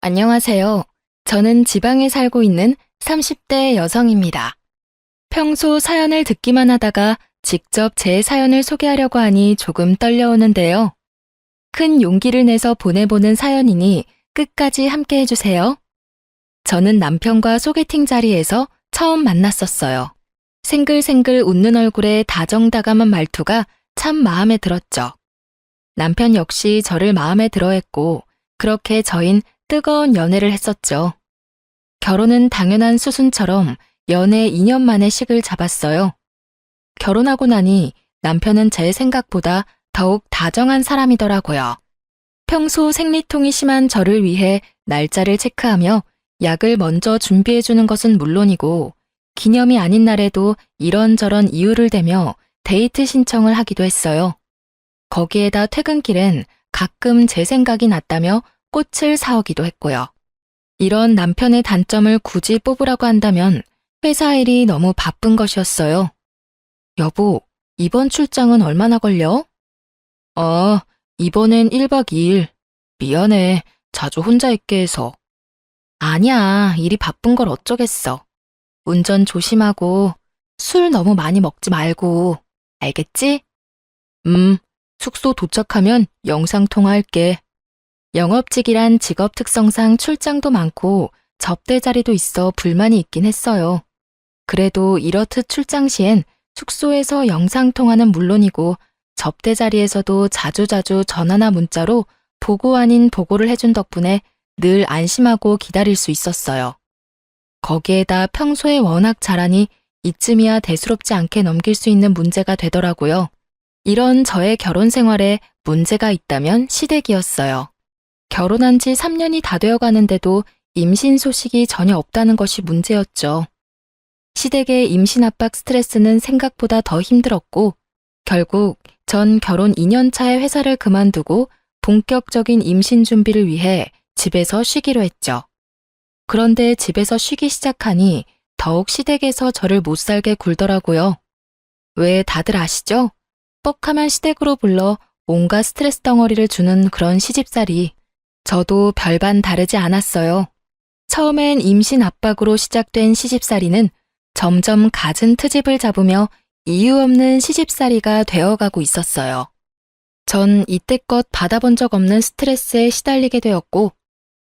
안녕하세요. 저는 지방에 살고 있는 30대 여성입니다. 평소 사연을 듣기만 하다가 직접 제 사연을 소개하려고 하니 조금 떨려오는데요. 큰 용기를 내서 보내보는 사연이니 끝까지 함께 해주세요. 저는 남편과 소개팅 자리에서 처음 만났었어요. 생글생글 웃는 얼굴에 다정다감한 말투가 참 마음에 들었죠. 남편 역시 저를 마음에 들어했고 그렇게 저흰 뜨거운 연애를 했었죠. 결혼은 당연한 수순처럼 연애 2년 만에 식을 잡았어요. 결혼하고 나니 남편은 제 생각보다 더욱 다정한 사람이더라고요. 평소 생리통이 심한 저를 위해 날짜를 체크하며 약을 먼저 준비해주는 것은 물론이고 기념이 아닌 날에도 이런저런 이유를 대며 데이트 신청을 하기도 했어요. 거기에다 퇴근길엔 가끔 제 생각이 났다며 꽃을 사오기도 했고요. 이런 남편의 단점을 굳이 뽑으라고 한다면 회사 일이 너무 바쁜 것이었어요. 여보, 이번 출장은 얼마나 걸려? 이번엔 1박 2일. 미안해, 자주 혼자 있게 해서. 아니야, 일이 바쁜 걸 어쩌겠어. 운전 조심하고 술 너무 많이 먹지 말고. 알겠지? 숙소 도착하면 영상통화할게. 영업직이란 직업 특성상 출장도 많고 접대 자리도 있어 불만이 있긴 했어요. 그래도 이렇듯 출장 시엔 숙소에서 영상통화는 물론이고 접대 자리에서도 자주자주 전화나 문자로 보고 아닌 보고를 해준 덕분에 늘 안심하고 기다릴 수 있었어요. 거기에다 평소에 워낙 잘하니 이쯤이야 대수롭지 않게 넘길 수 있는 문제가 되더라고요. 이런 저의 결혼 생활에 문제가 있다면 시댁이었어요. 결혼한 지 3년이 다 되어 가는데도 임신 소식이 전혀 없다는 것이 문제였죠. 시댁의 임신 압박 스트레스는 생각보다 더 힘들었고 결국 전 결혼 2년 차에 회사를 그만두고 본격적인 임신 준비를 위해 집에서 쉬기로 했죠. 그런데 집에서 쉬기 시작하니 더욱 시댁에서 저를 못 살게 굴더라고요. 왜 다들 아시죠? 뻑하면 시댁으로 불러 온갖 스트레스 덩어리를 주는 그런 시집살이. 저도 별반 다르지 않았어요. 처음엔 임신 압박으로 시작된 시집살이는 점점 갖은 트집을 잡으며 이유 없는 시집살이가 되어가고 있었어요. 전 이때껏 받아본 적 없는 스트레스에 시달리게 되었고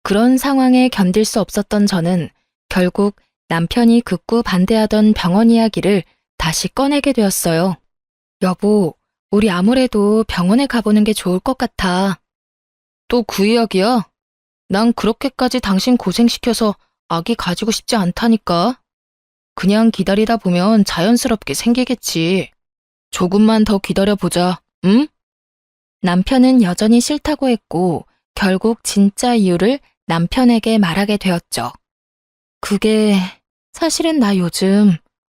그런 상황에 견딜 수 없었던 저는 결국 남편이 극구 반대하던 병원 이야기를 다시 꺼내게 되었어요. 여보, 우리 아무래도 병원에 가보는 게 좋을 것 같아. 또 그 이야기야? 난 그렇게까지 당신 고생시켜서 아기 가지고 싶지 않다니까. 그냥 기다리다 보면 자연스럽게 생기겠지. 조금만 더 기다려보자, 응? 남편은 여전히 싫다고 했고 결국 진짜 이유를 남편에게 말하게 되었죠. 그게 사실은 나 요즘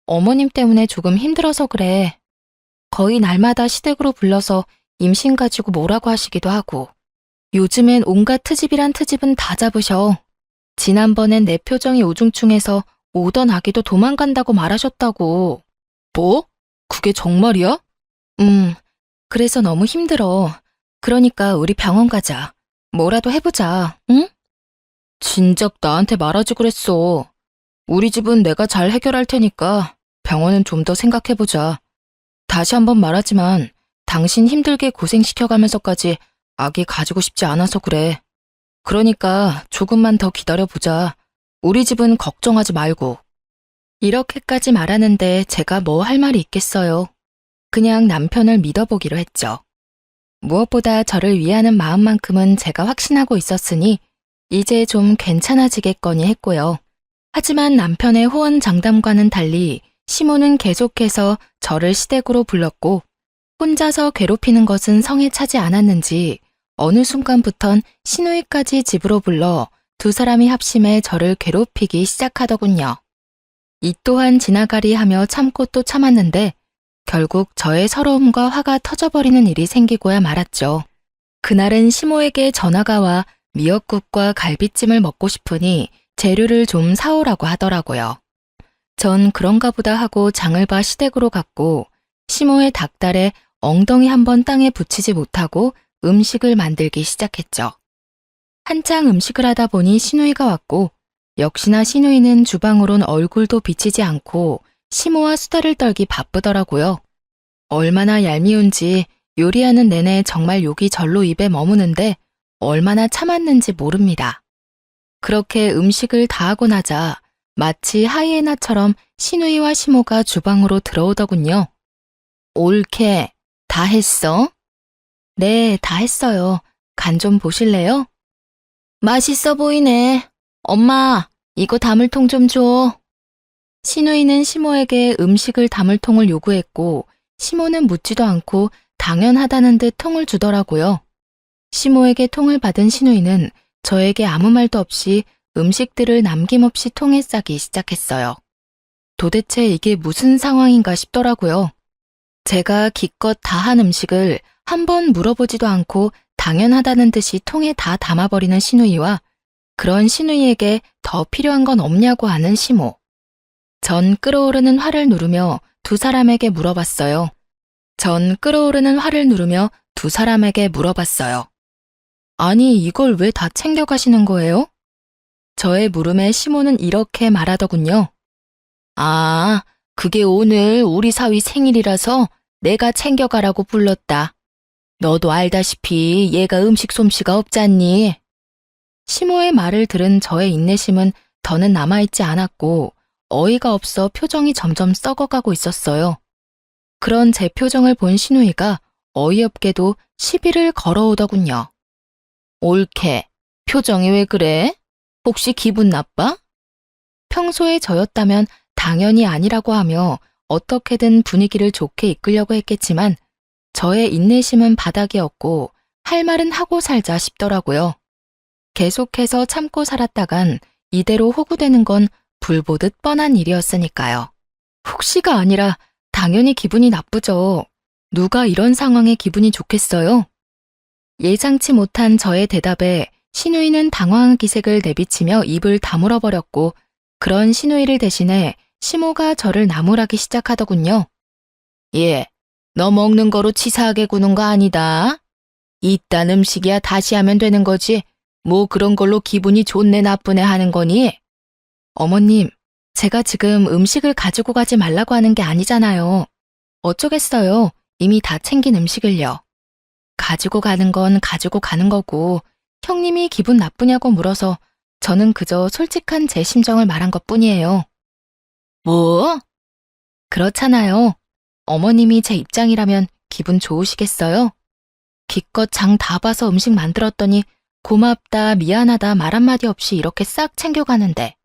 어머님 때문에 조금 힘들어서 그래. 거의 날마다 시댁으로 불러서 임신 가지고 뭐라고 하시기도 하고 요즘엔 온갖 트집이란 트집은 다 잡으셔. 지난번엔 내 표정이 우중충해서 오던 아기도 도망간다고 말하셨다고. 뭐? 그게 정말이야? 그래서 너무 힘들어. 그러니까 우리 병원 가자. 뭐라도 해보자, 응? 진작 나한테 말하지 그랬어. 우리 집은 내가 잘 해결할 테니까 병원은 좀 더 생각해보자. 다시 한번 말하지만 당신 힘들게 고생시켜가면서까지 아기 가지고 싶지 않아서 그래. 그러니까 조금만 더 기다려보자. 우리 집은 걱정하지 말고. 이렇게까지 말하는데 제가 뭐 할 말이 있겠어요. 그냥 남편을 믿어보기로 했죠. 무엇보다 저를 위하는 마음만큼은 제가 확신하고 있었으니 이제 좀 괜찮아지겠거니 했고요. 하지만 남편의 호언장담과는 달리 시모는 계속해서 저를 시댁으로 불렀고 혼자서 괴롭히는 것은 성에 차지 않았는지 어느 순간부턴 시누이까지 집으로 불러 두 사람이 합심해 저를 괴롭히기 시작하더군요. 이 또한 지나가리 하며 참고 또 참았는데 결국 저의 서러움과 화가 터져버리는 일이 생기고야 말았죠. 그날은 시모에게 전화가 와 미역국과 갈비찜을 먹고 싶으니 재료를 좀 사오라고 하더라고요. 전 그런가 보다 하고 장을 봐 시댁으로 갔고 시모의 닭달에 엉덩이 한번 땅에 붙이지 못하고 음식을 만들기 시작했죠. 한창 음식을 하다 보니 시누이가 왔고, 역시나 시누이는 주방으론 얼굴도 비치지 않고 시모와 수다를 떨기 바쁘더라고요. 얼마나 얄미운지 요리하는 내내 정말 욕이 절로 입에 머무는데 얼마나 참았는지 모릅니다. 그렇게 음식을 다 하고 나자 마치 하이에나처럼 시누이와 시모가 주방으로 들어오더군요. 옳게, 다 했어? 네, 다 했어요. 간 좀 보실래요? 맛있어 보이네. 엄마, 이거 담을 통 좀 줘. 시누이는 시모에게 음식을 담을 통을 요구했고, 시모는 묻지도 않고 당연하다는 듯 통을 주더라고요. 시모에게 통을 받은 시누이는 저에게 아무 말도 없이 음식들을 남김없이 통에 싸기 시작했어요. 도대체 이게 무슨 상황인가 싶더라고요. 제가 기껏 다 한 음식을 한 번 물어보지도 않고 당연하다는 듯이 통에 다 담아버리는 시누이와 그런 시누이에게 더 필요한 건 없냐고 하는 시모. 전 끓어오르는 화를 누르며 두 사람에게 물어봤어요. 아니, 이걸 왜 다 챙겨가시는 거예요? 저의 물음에 시모는 이렇게 말하더군요. 아, 그게 오늘 우리 사위 생일이라서 내가 챙겨가라고 불렀다. 너도 알다시피 얘가 음식 솜씨가 없잖니. 시모의 말을 들은 저의 인내심은 더는 남아있지 않았고 어이가 없어 표정이 점점 썩어가고 있었어요. 그런 제 표정을 본 시누이가 어이없게도 시비를 걸어오더군요. 옳게, 표정이 왜 그래? 혹시 기분 나빠? 평소에 저였다면 당연히 아니라고 하며 어떻게든 분위기를 좋게 이끌려고 했겠지만 저의 인내심은 바닥이었고 할 말은 하고 살자 싶더라고요. 계속해서 참고 살았다간 이대로 호구되는 건 불보듯 뻔한 일이었으니까요. 혹시가 아니라 당연히 기분이 나쁘죠. 누가 이런 상황에 기분이 좋겠어요? 예상치 못한 저의 대답에 시누이는 당황한 기색을 내비치며 입을 다물어버렸고 그런 시누이를 대신해 시모가 저를 나무라기 시작하더군요. 예, 너 먹는 거로 치사하게 구는 거 아니다. 이딴 음식이야 다시 하면 되는 거지. 뭐 그런 걸로 기분이 좋네 나쁘네 하는 거니? 어머님, 제가 지금 음식을 가지고 가지 말라고 하는 게 아니잖아요. 어쩌겠어요. 이미 다 챙긴 음식을요. 가지고 가는 건 가지고 가는 거고 형님이 기분 나쁘냐고 물어서 저는 그저 솔직한 제 심정을 말한 것뿐이에요. 뭐? 그렇잖아요. 어머님이 제 입장이라면 기분 좋으시겠어요? 기껏 장 다 봐서 음식 만들었더니 고맙다, 미안하다 말 한마디 없이 이렇게 싹 챙겨가는데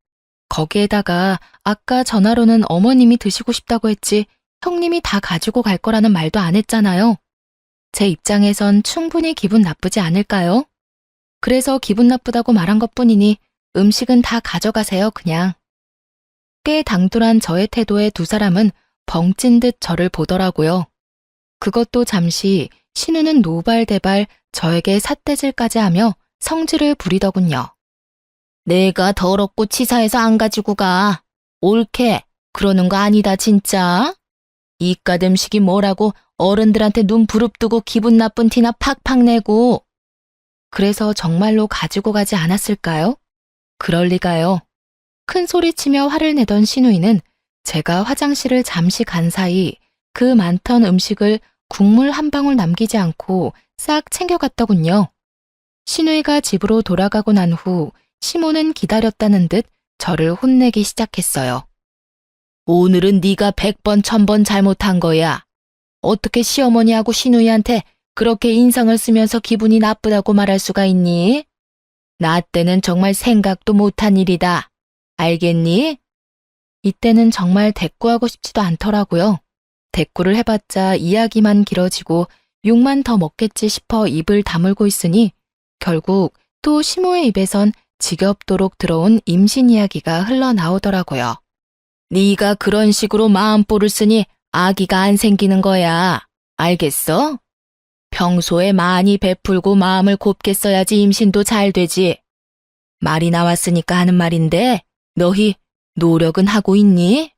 거기에다가 아까 전화로는 어머님이 드시고 싶다고 했지 형님이 다 가지고 갈 거라는 말도 안 했잖아요. 제 입장에선 충분히 기분 나쁘지 않을까요? 그래서 기분 나쁘다고 말한 것뿐이니 음식은 다 가져가세요, 그냥. 꽤 당돌한 저의 태도에 두 사람은 벙찐 듯 저를 보더라고요. 그것도 잠시 신우는 노발대발 저에게 삿대질까지 하며 성질을 부리더군요. 내가 더럽고 치사해서 안 가지고 가. 옳게, 그러는 거 아니다 진짜. 이깟 음식이 뭐라고 어른들한테 눈 부릅뜨고 기분 나쁜 티나 팍팍 내고. 그래서 정말로 가지고 가지 않았을까요? 그럴 리가요. 큰 소리치며 화를 내던 시누이는 제가 화장실을 잠시 간 사이 그 많던 음식을 국물 한 방울 남기지 않고 싹 챙겨갔더군요. 시누이가 집으로 돌아가고 난 후 시모는 기다렸다는 듯 저를 혼내기 시작했어요. 오늘은 네가 100번 1000번 잘못한 거야. 어떻게 시어머니하고 시누이한테 그렇게 인상을 쓰면서 기분이 나쁘다고 말할 수가 있니? 나 때는 정말 생각도 못한 일이다. 알겠니? 이때는 정말 대꾸하고 싶지도 않더라고요. 대꾸를 해봤자 이야기만 길어지고 욕만 더 먹겠지 싶어 입을 다물고 있으니 결국 또 시모의 입에선 지겹도록 들어온 임신 이야기가 흘러나오더라고요. 네가 그런 식으로 마음보를 쓰니 아기가 안 생기는 거야. 알겠어? 평소에 많이 베풀고 마음을 곱게 써야지 임신도 잘 되지. 말이 나왔으니까 하는 말인데 너희 노력은 하고 있니?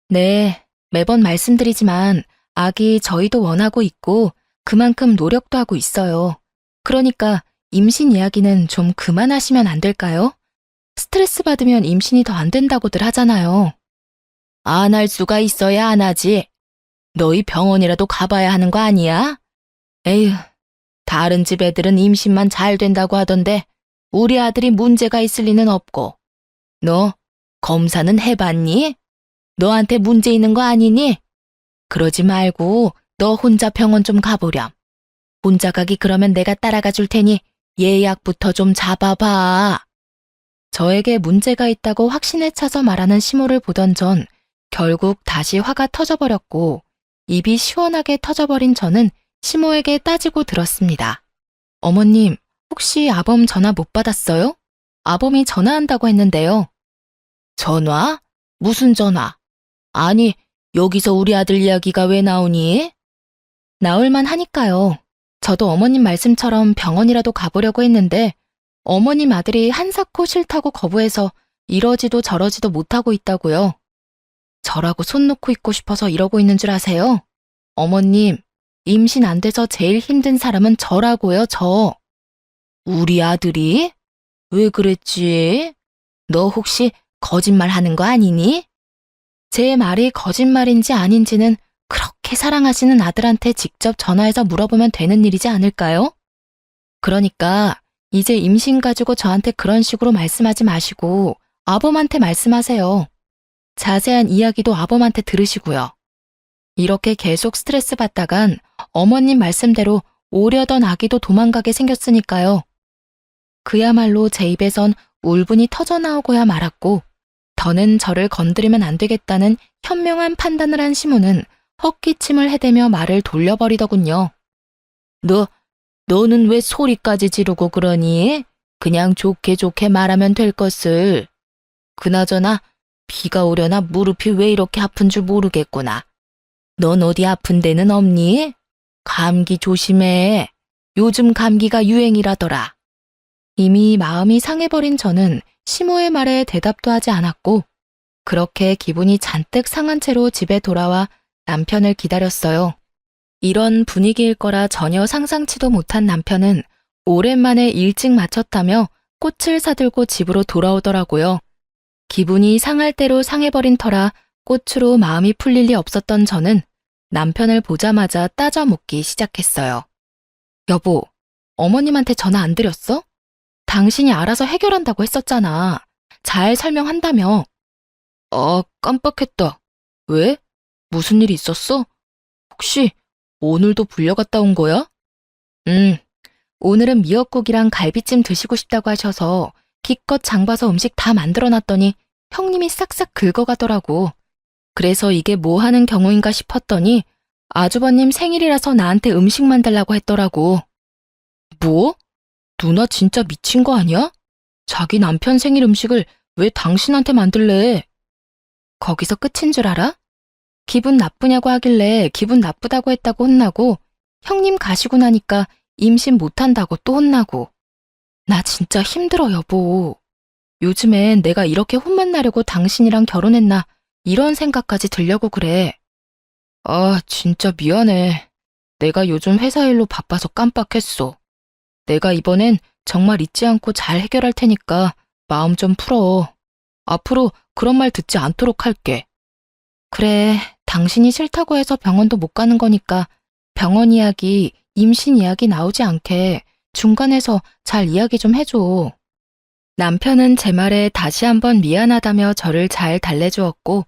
네, 매번 말씀드리지만 아기 저희도 원하고 있고 그만큼 노력도 하고 있어요. 그러니까 임신 이야기는 좀 그만하시면 안 될까요? 스트레스 받으면 임신이 더 안 된다고들 하잖아요. 안 할 수가 있어야 안 하지. 너희 병원이라도 가봐야 하는 거 아니야? 에휴, 다른 집 애들은 임신만 잘 된다고 하던데 우리 아들이 문제가 있을 리는 없고. 너 검사는 해봤니? 너한테 문제 있는 거 아니니? 그러지 말고 너 혼자 병원 좀 가보렴. 혼자 가기 그러면 내가 따라가 줄 테니 예약부터 좀 잡아봐. 저에게 문제가 있다고 확신에 차서 말하는 시모를 보던 전 결국 다시 화가 터져버렸고 입이 시원하게 터져버린 저는 시모에게 따지고 들었습니다. 어머님, 혹시 아범 전화 못 받았어요? 아범이 전화한다고 했는데요. 전화? 무슨 전화? 아니, 여기서 우리 아들 이야기가 왜 나오니? 나올만 하니까요. 저도 어머님 말씀처럼 병원이라도 가보려고 했는데 어머님 아들이 한사코 싫다고 거부해서 이러지도 저러지도 못하고 있다고요. 저라고 손 놓고 있고 싶어서 이러고 있는 줄 아세요? 어머님, 임신 안 돼서 제일 힘든 사람은 저라고요, 저. 우리 아들이? 왜 그랬지? 너 혹시 거짓말 하는 거 아니니? 제 말이 거짓말인지 아닌지는 그렇게 사랑하시는 아들한테 직접 전화해서 물어보면 되는 일이지 않을까요? 그러니까 이제 임신 가지고 저한테 그런 식으로 말씀하지 마시고 아범한테 말씀하세요. 자세한 이야기도 아범한테 들으시고요. 이렇게 계속 스트레스 받다간 어머님 말씀대로 오려던 아기도 도망가게 생겼으니까요. 그야말로 제 입에선 울분이 터져나오고야 말았고 더는 저를 건드리면 안 되겠다는 현명한 판단을 한 시모는 헛기침을 해대며 말을 돌려버리더군요. 너는 왜 소리까지 지르고 그러니? 그냥 좋게 좋게 말하면 될 것을. 그나저나 비가 오려나 무릎이 왜 이렇게 아픈 줄 모르겠구나. 넌 어디 아픈 데는 없니? 감기 조심해. 요즘 감기가 유행이라더라. 이미 마음이 상해버린 저는 시모의 말에 대답도 하지 않았고 그렇게 기분이 잔뜩 상한 채로 집에 돌아와 남편을 기다렸어요. 이런 분위기일 거라 전혀 상상치도 못한 남편은 오랜만에 일찍 마쳤다며 꽃을 사들고 집으로 돌아오더라고요. 기분이 상할 대로 상해버린 터라 꽃으로 마음이 풀릴 리 없었던 저는 남편을 보자마자 따져 묻기 시작했어요. 여보, 어머님한테 전화 안 드렸어? 당신이 알아서 해결한다고 했었잖아. 잘 설명한다며. 깜빡했다. 왜? 무슨 일 있었어? 혹시 오늘도 불려갔다 온 거야? 오늘은 미역국이랑 갈비찜 드시고 싶다고 하셔서 기껏 장봐서 음식 다 만들어놨더니 형님이 싹싹 긁어가더라고. 그래서 이게 뭐 하는 경우인가 싶었더니 아주버님 생일이라서 나한테 음식 만들라고 했더라고. 뭐? 누나 진짜 미친 거 아니야? 자기 남편 생일 음식을 왜 당신한테 만들래? 거기서 끝인 줄 알아? 기분 나쁘냐고 하길래 기분 나쁘다고 했다고 혼나고 형님 가시고 나니까 임신 못한다고 또 혼나고. 나 진짜 힘들어, 여보. 요즘엔 내가 이렇게 혼만 나려고 당신이랑 결혼했나 이런 생각까지 들려고 그래. 진짜 미안해. 내가 요즘 회사 일로 바빠서 깜빡했어. 내가 이번엔 정말 잊지 않고 잘 해결할 테니까 마음 좀 풀어. 앞으로 그런 말 듣지 않도록 할게. 그래, 당신이 싫다고 해서 병원도 못 가는 거니까 병원 이야기, 임신 이야기 나오지 않게 중간에서 잘 이야기 좀 해줘. 남편은 제 말에 다시 한번 미안하다며 저를 잘 달래주었고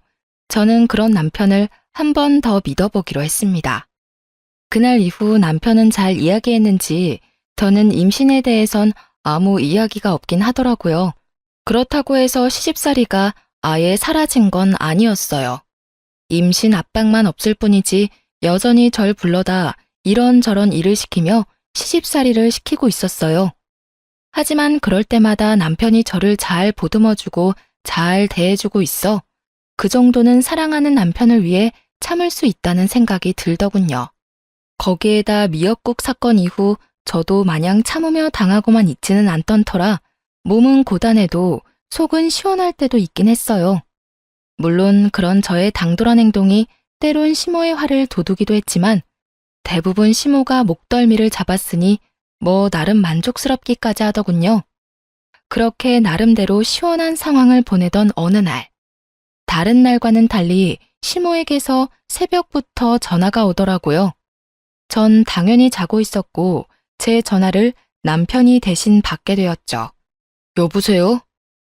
저는 그런 남편을 한 번 더 믿어보기로 했습니다. 그날 이후 남편은 잘 이야기했는지 저는 임신에 대해선 아무 이야기가 없긴 하더라고요. 그렇다고 해서 시집살이가 아예 사라진 건 아니었어요. 임신 압박만 없을 뿐이지 여전히 절 불러다 이런저런 일을 시키며 시집살이를 시키고 있었어요. 하지만 그럴 때마다 남편이 저를 잘 보듬어주고 잘 대해주고 있어 그 정도는 사랑하는 남편을 위해 참을 수 있다는 생각이 들더군요. 거기에다 미역국 사건 이후 저도 마냥 참으며 당하고만 있지는 않던 터라 몸은 고단해도 속은 시원할 때도 있긴 했어요. 물론 그런 저의 당돌한 행동이 때론 시모의 화를 돋우기도 했지만 대부분 시모가 목덜미를 잡았으니 뭐 나름 만족스럽기까지 하더군요. 그렇게 나름대로 시원한 상황을 보내던 어느 날, 다른 날과는 달리 시모에게서 새벽부터 전화가 오더라고요. 전 당연히 자고 있었고 제 전화를 남편이 대신 받게 되었죠. 여보세요?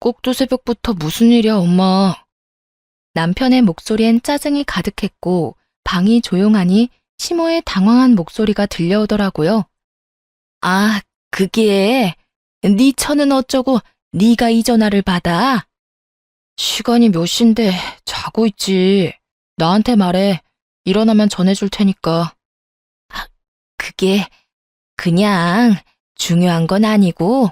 꼭두 새벽부터 무슨 일이야, 엄마? 남편의 목소리엔 짜증이 가득했고 방이 조용하니 시모의 당황한 목소리가 들려오더라고요. 아, 그게 네 처는 어쩌고 네가 이 전화를 받아? 시간이 몇 시인데 자고 있지. 나한테 말해. 일어나면 전해줄 테니까. 그게 그냥 중요한 건 아니고.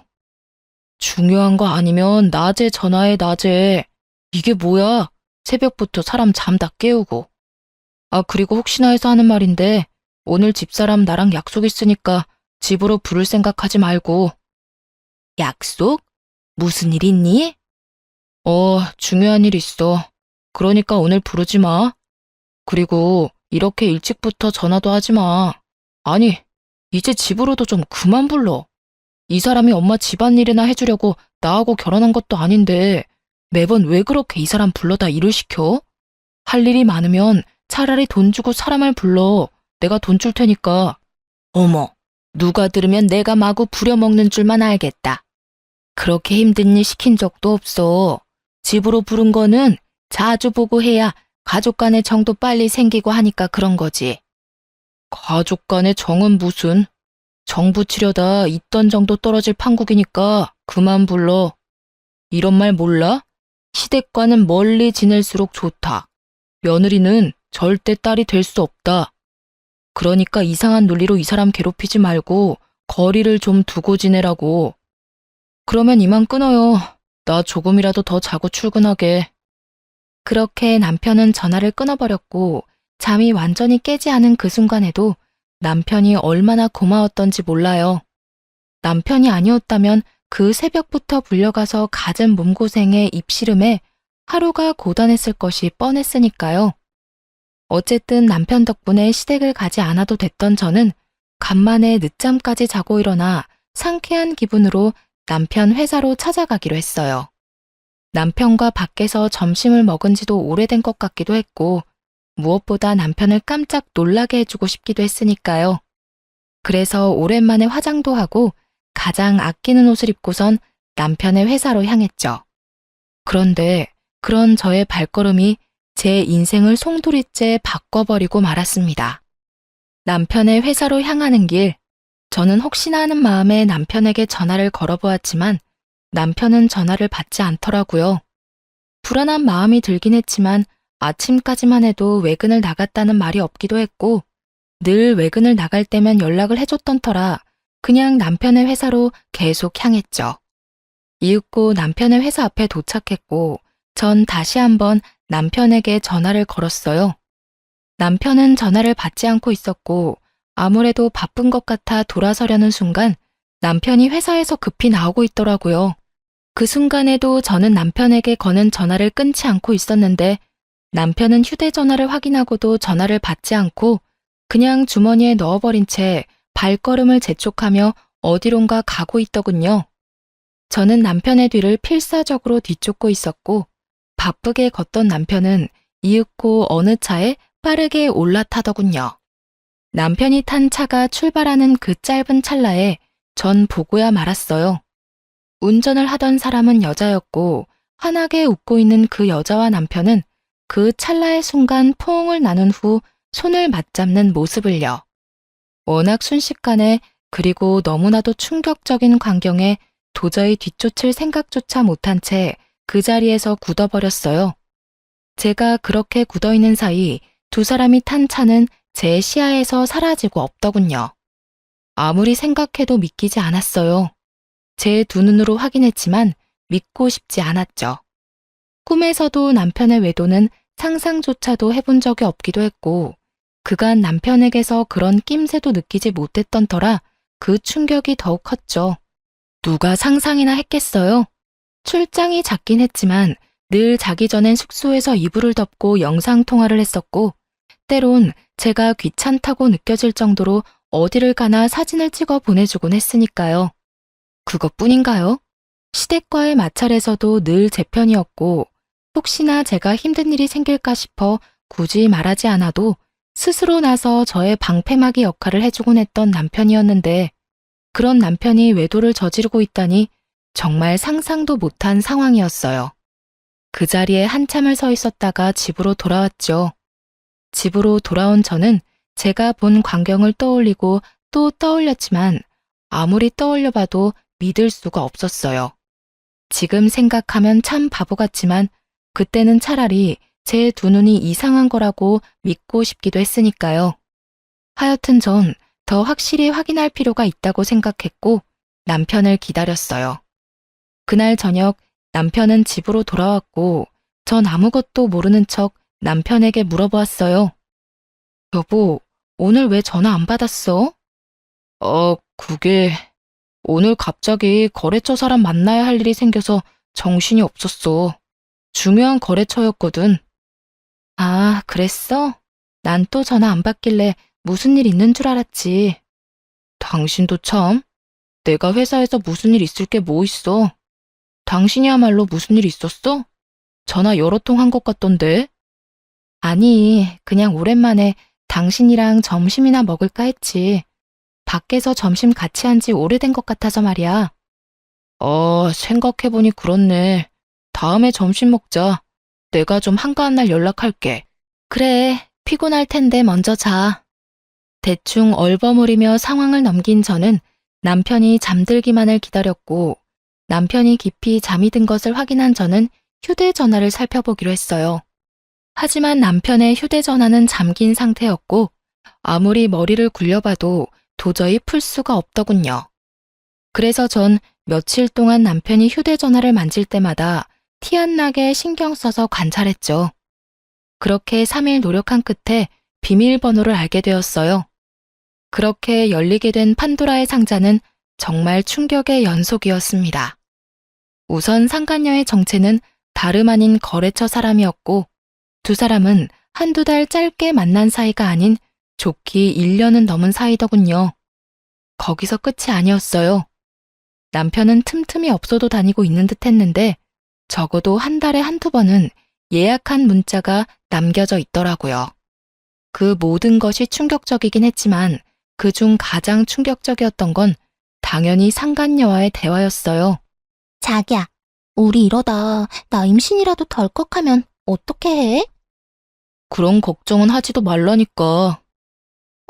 중요한 거 아니면 낮에 전화해, 낮에. 이게 뭐야? 새벽부터 사람 잠 다 깨우고. 아, 그리고 혹시나 해서 하는 말인데 오늘 집사람 나랑 약속 있으니까 집으로 부를 생각하지 말고. 약속? 무슨 일 있니? 중요한 일 있어. 그러니까 오늘 부르지 마. 그리고 이렇게 일찍부터 전화도 하지 마. 아니, 이제 집으로도 좀 그만 불러. 이 사람이 엄마 집안일이나 해주려고 나하고 결혼한 것도 아닌데 매번 왜 그렇게 이 사람 불러다 일을 시켜? 할 일이 많으면 차라리 돈 주고 사람을 불러. 내가 돈 줄 테니까. 어머, 누가 들으면 내가 마구 부려먹는 줄만 알겠다. 그렇게 힘든 일 시킨 적도 없어. 집으로 부른 거는 자주 보고 해야 가족 간의 정도 빨리 생기고 하니까 그런 거지. 가족 간의 정은 무슨? 정 붙이려다 있던 정도 떨어질 판국이니까 그만 불러. 이런 말 몰라? 시댁과는 멀리 지낼수록 좋다. 며느리는 절대 딸이 될 수 없다. 그러니까 이상한 논리로 이 사람 괴롭히지 말고 거리를 좀 두고 지내라고. 그러면 이만 끊어요. 나 조금이라도 더 자고 출근하게. 그렇게 남편은 전화를 끊어버렸고 잠이 완전히 깨지 않은 그 순간에도 남편이 얼마나 고마웠던지 몰라요. 남편이 아니었다면 그 새벽부터 불려가서 갖은 몸고생에 입씨름에 하루가 고단했을 것이 뻔했으니까요. 어쨌든 남편 덕분에 시댁을 가지 않아도 됐던 저는 간만에 늦잠까지 자고 일어나 상쾌한 기분으로 남편 회사로 찾아가기로 했어요. 남편과 밖에서 점심을 먹은 지도 오래된 것 같기도 했고 무엇보다 남편을 깜짝 놀라게 해주고 싶기도 했으니까요. 그래서 오랜만에 화장도 하고 가장 아끼는 옷을 입고선 남편의 회사로 향했죠. 그런데 그런 저의 발걸음이 제 인생을 송두리째 바꿔버리고 말았습니다. 남편의 회사로 향하는 길, 저는 혹시나 하는 마음에 남편에게 전화를 걸어보았지만 남편은 전화를 받지 않더라고요. 불안한 마음이 들긴 했지만 아침까지만 해도 외근을 나갔다는 말이 없기도 했고 늘 외근을 나갈 때면 연락을 해줬던 터라 그냥 남편의 회사로 계속 향했죠. 이윽고 남편의 회사 앞에 도착했고 전 다시 한번 남편에게 전화를 걸었어요. 남편은 전화를 받지 않고 있었고 아무래도 바쁜 것 같아 돌아서려는 순간 남편이 회사에서 급히 나오고 있더라고요. 그 순간에도 저는 남편에게 거는 전화를 끊지 않고 있었는데 남편은 휴대전화를 확인하고도 전화를 받지 않고 그냥 주머니에 넣어버린 채 발걸음을 재촉하며 어디론가 가고 있더군요. 저는 남편의 뒤를 필사적으로 뒤쫓고 있었고 바쁘게 걷던 남편은 이윽고 어느 차에 빠르게 올라타더군요. 남편이 탄 차가 출발하는 그 짧은 찰나에 전 보고야 말았어요. 운전을 하던 사람은 여자였고 환하게 웃고 있는 그 여자와 남편은 그 찰나의 순간 포옹을 나눈 후 손을 맞잡는 모습을요. 워낙 순식간에 그리고 너무나도 충격적인 광경에 도저히 뒤쫓을 생각조차 못한 채 그 자리에서 굳어버렸어요. 제가 그렇게 굳어있는 사이 두 사람이 탄 차는 제 시야에서 사라지고 없더군요. 아무리 생각해도 믿기지 않았어요. 제 두 눈으로 확인했지만 믿고 싶지 않았죠. 꿈에서도 남편의 외도는 상상조차도 해본 적이 없기도 했고 그간 남편에게서 그런 낌새도 느끼지 못했던 터라 그 충격이 더욱 컸죠. 누가 상상이나 했겠어요? 출장이 잦긴 했지만 늘 자기 전엔 숙소에서 이불을 덮고 영상통화를 했었고 때론 제가 귀찮다고 느껴질 정도로 어디를 가나 사진을 찍어 보내주곤 했으니까요. 그것뿐인가요? 시댁과의 마찰에서도 늘 제 편이었고, 혹시나 제가 힘든 일이 생길까 싶어 굳이 말하지 않아도 스스로 나서 저의 방패막이 역할을 해주곤 했던 남편이었는데, 그런 남편이 외도를 저지르고 있다니 정말 상상도 못한 상황이었어요. 그 자리에 한참을 서 있었다가 집으로 돌아왔죠. 집으로 돌아온 저는 제가 본 광경을 떠올리고 또 떠올렸지만 아무리 떠올려봐도 믿을 수가 없었어요. 지금 생각하면 참 바보 같지만 그때는 차라리 제 두 눈이 이상한 거라고 믿고 싶기도 했으니까요. 하여튼 전 더 확실히 확인할 필요가 있다고 생각했고 남편을 기다렸어요. 그날 저녁 남편은 집으로 돌아왔고 전 아무것도 모르는 척 남편에게 물어보았어요. 여보, 오늘 왜 전화 안 받았어? 그게 오늘 갑자기 거래처 사람 만나야 할 일이 생겨서 정신이 없었어. 중요한 거래처였거든. 아, 그랬어? 난 또 전화 안 받길래 무슨 일 있는 줄 알았지. 당신도 참. 내가 회사에서 무슨 일 있을 게 뭐 있어. 당신이야말로 무슨 일 있었어? 전화 여러 통 한 것 같던데. 아니, 그냥 오랜만에 당신이랑 점심이나 먹을까 했지. 밖에서 점심 같이 한 지 오래된 것 같아서 말이야. 생각해보니 그렇네. 다음에 점심 먹자. 내가 좀 한가한 날 연락할게. 그래, 피곤할 텐데 먼저 자. 대충 얼버무리며 상황을 넘긴 저는 남편이 잠들기만을 기다렸고 남편이 깊이 잠이 든 것을 확인한 저는 휴대전화를 살펴보기로 했어요. 하지만 남편의 휴대전화는 잠긴 상태였고 아무리 머리를 굴려봐도 도저히 풀 수가 없더군요. 그래서 전 며칠 동안 남편이 휴대전화를 만질 때마다 티 안 나게 신경 써서 관찰했죠. 그렇게 3일 노력한 끝에 비밀번호를 알게 되었어요. 그렇게 열리게 된 판도라의 상자는 정말 충격의 연속이었습니다. 우선 상간녀의 정체는 다름 아닌 거래처 사람이었고 두 사람은 한두 달 짧게 만난 사이가 아닌 좋기 1년은 넘은 사이더군요. 거기서 끝이 아니었어요. 남편은 틈틈이 업소도 다니고 있는 듯 했는데 적어도 한 달에 한두 번은 예약한 문자가 남겨져 있더라고요. 그 모든 것이 충격적이긴 했지만 그중 가장 충격적이었던 건 당연히 상간녀와의 대화였어요. 자기야, 우리 이러다 나 임신이라도 덜컥하면 어떻게 해? 그런 걱정은 하지도 말라니까.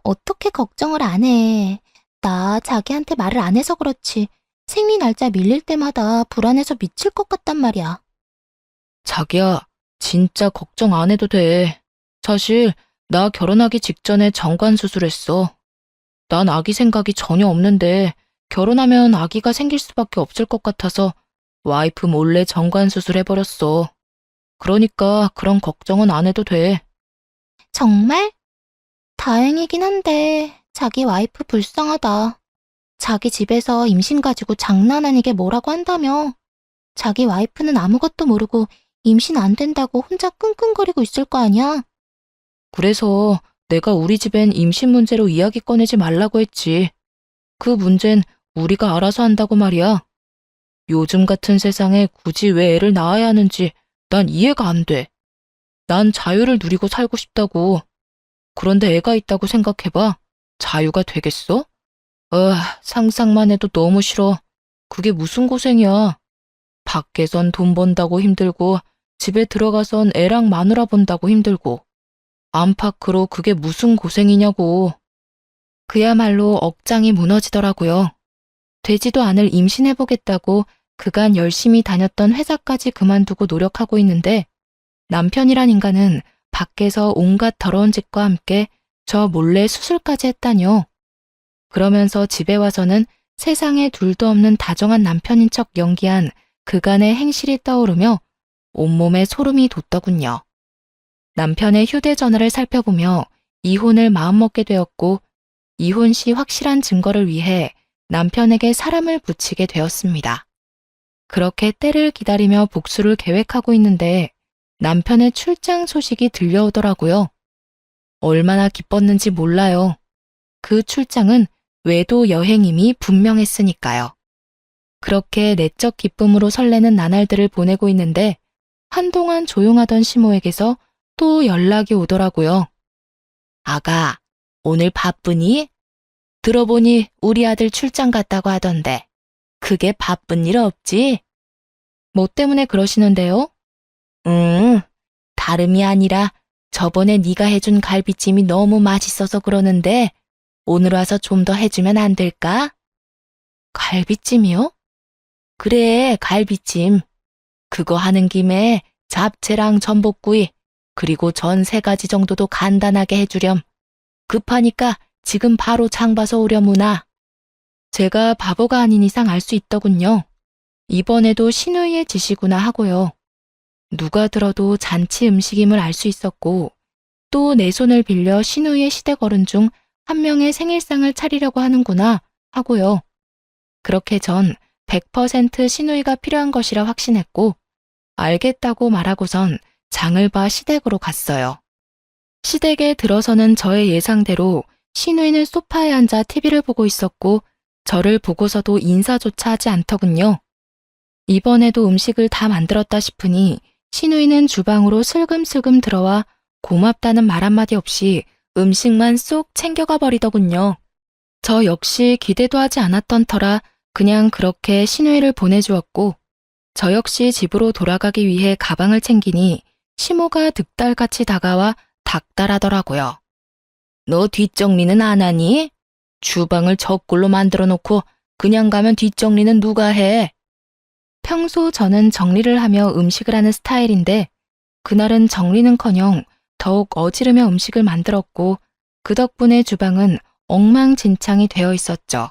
어떻게 걱정을 안 해? 나 자기한테 말을 안 해서 그렇지. 생리 날짜 밀릴 때마다 불안해서 미칠 것 같단 말이야. 자기야, 진짜 걱정 안 해도 돼. 사실 나 결혼하기 직전에 정관 수술했어. 난 아기 생각이 전혀 없는데 결혼하면 아기가 생길 수밖에 없을 것 같아서 와이프 몰래 정관 수술해버렸어. 그러니까 그런 걱정은 안 해도 돼. 정말? 다행이긴 한데 자기 와이프 불쌍하다. 자기 집에서 임신 가지고 장난 아니게 뭐라고 한다며. 자기 와이프는 아무것도 모르고 임신 안 된다고 혼자 끙끙거리고 있을 거 아니야? 그래서 내가 우리 집엔 임신 문제로 이야기 꺼내지 말라고 했지. 그 문제는 우리가 알아서 한다고 말이야. 요즘 같은 세상에 굳이 왜 애를 낳아야 하는지 난 이해가 안 돼. 난 자유를 누리고 살고 싶다고. 그런데 애가 있다고 생각해봐. 자유가 되겠어? 상상만 해도 너무 싫어. 그게 무슨 고생이야. 밖에선 돈 번다고 힘들고 집에 들어가선 애랑 마누라 본다고 힘들고 안팎으로 그게 무슨 고생이냐고. 그야말로 억장이 무너지더라고요. 되지도 않을 임신해보겠다고 그간 열심히 다녔던 회사까지 그만두고 노력하고 있는데 남편이란 인간은 밖에서 온갖 더러운 짓과 함께 저 몰래 수술까지 했다뇨. 그러면서 집에 와서는 세상에 둘도 없는 다정한 남편인 척 연기한 그간의 행실이 떠오르며 온몸에 소름이 돋더군요. 남편의 휴대전화를 살펴보며 이혼을 마음먹게 되었고 이혼 시 확실한 증거를 위해 남편에게 사람을 붙이게 되었습니다. 그렇게 때를 기다리며 복수를 계획하고 있는데 남편의 출장 소식이 들려오더라고요. 얼마나 기뻤는지 몰라요. 그 출장은 외도 여행임이 분명했으니까요. 그렇게 내적 기쁨으로 설레는 나날들을 보내고 있는데 한동안 조용하던 시모에게서 또 연락이 오더라고요. 아가, 오늘 바쁘니? 들어보니 우리 아들 출장 갔다고 하던데 그게 바쁜 일 없지? 뭐 때문에 그러시는데요? 다름이 아니라 저번에 네가 해준 갈비찜이 너무 맛있어서 그러는데 오늘 와서 좀 더 해주면 안 될까? 갈비찜이요? 그래, 갈비찜. 그거 하는 김에 잡채랑 전복구이, 그리고 전 3가지 정도도 간단하게 해주렴. 급하니까 지금 바로 장 봐서 오려무나. 제가 바보가 아닌 이상 알 수 있더군요. 이번에도 시누이의 짓이구나 하고요. 누가 들어도 잔치 음식임을 알 수 있었고 또 내 손을 빌려 시누이의 시댁어른 중 한 명의 생일상을 차리려고 하는구나 하고요. 그렇게 전 100% 시누이가 필요한 것이라 확신했고 알겠다고 말하고선 장을 봐 시댁으로 갔어요. 시댁에 들어서는 저의 예상대로 시누이는 소파에 앉아 TV를 보고 있었고 저를 보고서도 인사조차 하지 않더군요. 이번에도 음식을 다 만들었다 싶으니 시누이는 주방으로 슬금슬금 들어와 고맙다는 말 한마디 없이 음식만 쏙 챙겨가 버리더군요. 저 역시 기대도 하지 않았던 터라 그냥 그렇게 시누이를 보내주었고 저 역시 집으로 돌아가기 위해 가방을 챙기니 시모가 득달같이 다가와 닥달하더라고요. 너 뒷정리는 안 하니? 주방을 저꼴로 만들어 놓고 그냥 가면 뒷정리는 누가 해? 평소 저는 정리를 하며 음식을 하는 스타일인데 그날은 정리는커녕 더욱 어지르며 음식을 만들었고 그 덕분에 주방은 엉망진창이 되어 있었죠.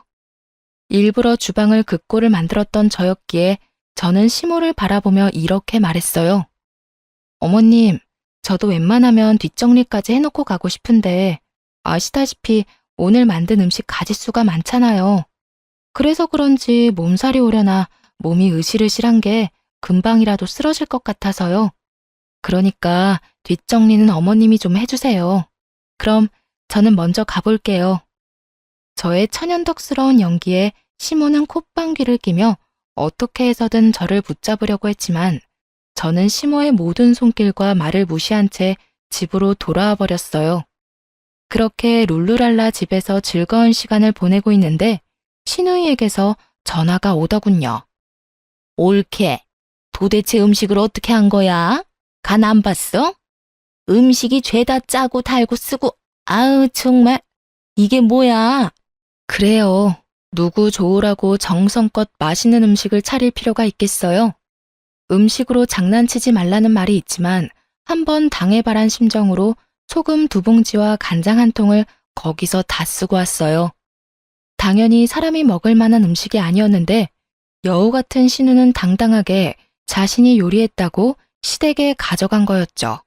일부러 주방을 그 꼴을 만들었던 저였기에 저는 시모를 바라보며 이렇게 말했어요. 어머님, 저도 웬만하면 뒷정리까지 해놓고 가고 싶은데 아시다시피 오늘 만든 음식 가짓수가 많잖아요. 그래서 그런지 몸살이 오려나 몸이 으실으실한 게 금방이라도 쓰러질 것 같아서요. 그러니까 뒷정리는 어머님이 좀 해주세요. 그럼 저는 먼저 가볼게요. 저의 천연덕스러운 연기에 시모는 콧방귀를 끼며 어떻게 해서든 저를 붙잡으려고 했지만 저는 시모의 모든 손길과 말을 무시한 채 집으로 돌아와 버렸어요. 그렇게 룰루랄라 집에서 즐거운 시간을 보내고 있는데 시누이에게서 전화가 오더군요. 옳게, 도대체 음식을 어떻게 한 거야? 간 안 봤어? 음식이 죄다 짜고 달고 쓰고, 아우 정말, 이게 뭐야? 그래요. 누구 좋으라고 정성껏 맛있는 음식을 차릴 필요가 있겠어요? 음식으로 장난치지 말라는 말이 있지만 한번 당해바란 심정으로 소금 2봉지와 간장 1통을 거기서 다 쓰고 왔어요. 당연히 사람이 먹을 만한 음식이 아니었는데 여우 같은 신우는 당당하게 자신이 요리했다고 시댁에 가져간 거였죠.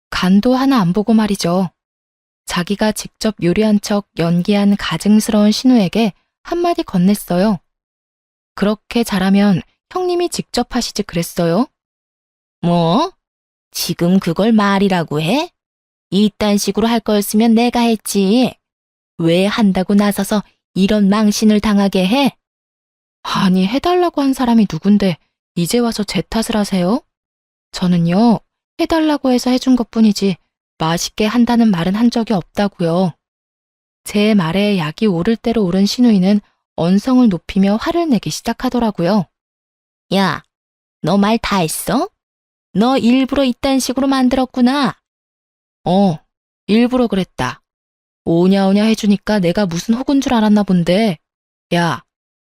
간도 하나 안 보고 말이죠. 자기가 직접 요리한 척 연기한 가증스러운 신우에게 한마디 건넸어요. 그렇게 잘하면 형님이 직접 하시지 그랬어요? 뭐? 지금 그걸 말이라고 해? 이딴 식으로 할 거였으면 내가 했지. 왜 한다고 나서서 이런 망신을 당하게 해? 아니, 해달라고 한 사람이 누군데 이제 와서 제 탓을 하세요? 저는요, 해달라고 해서 해준 것뿐이지 맛있게 한다는 말은 한 적이 없다고요. 제 말에 약이 오를 대로 오른 시누이는 언성을 높이며 화를 내기 시작하더라고요. 야, 너 말 다 했어? 너 일부러 이딴 식으로 만들었구나. 일부러 그랬다. 오냐오냐 해주니까 내가 무슨 혹은 줄 알았나 본데. 야,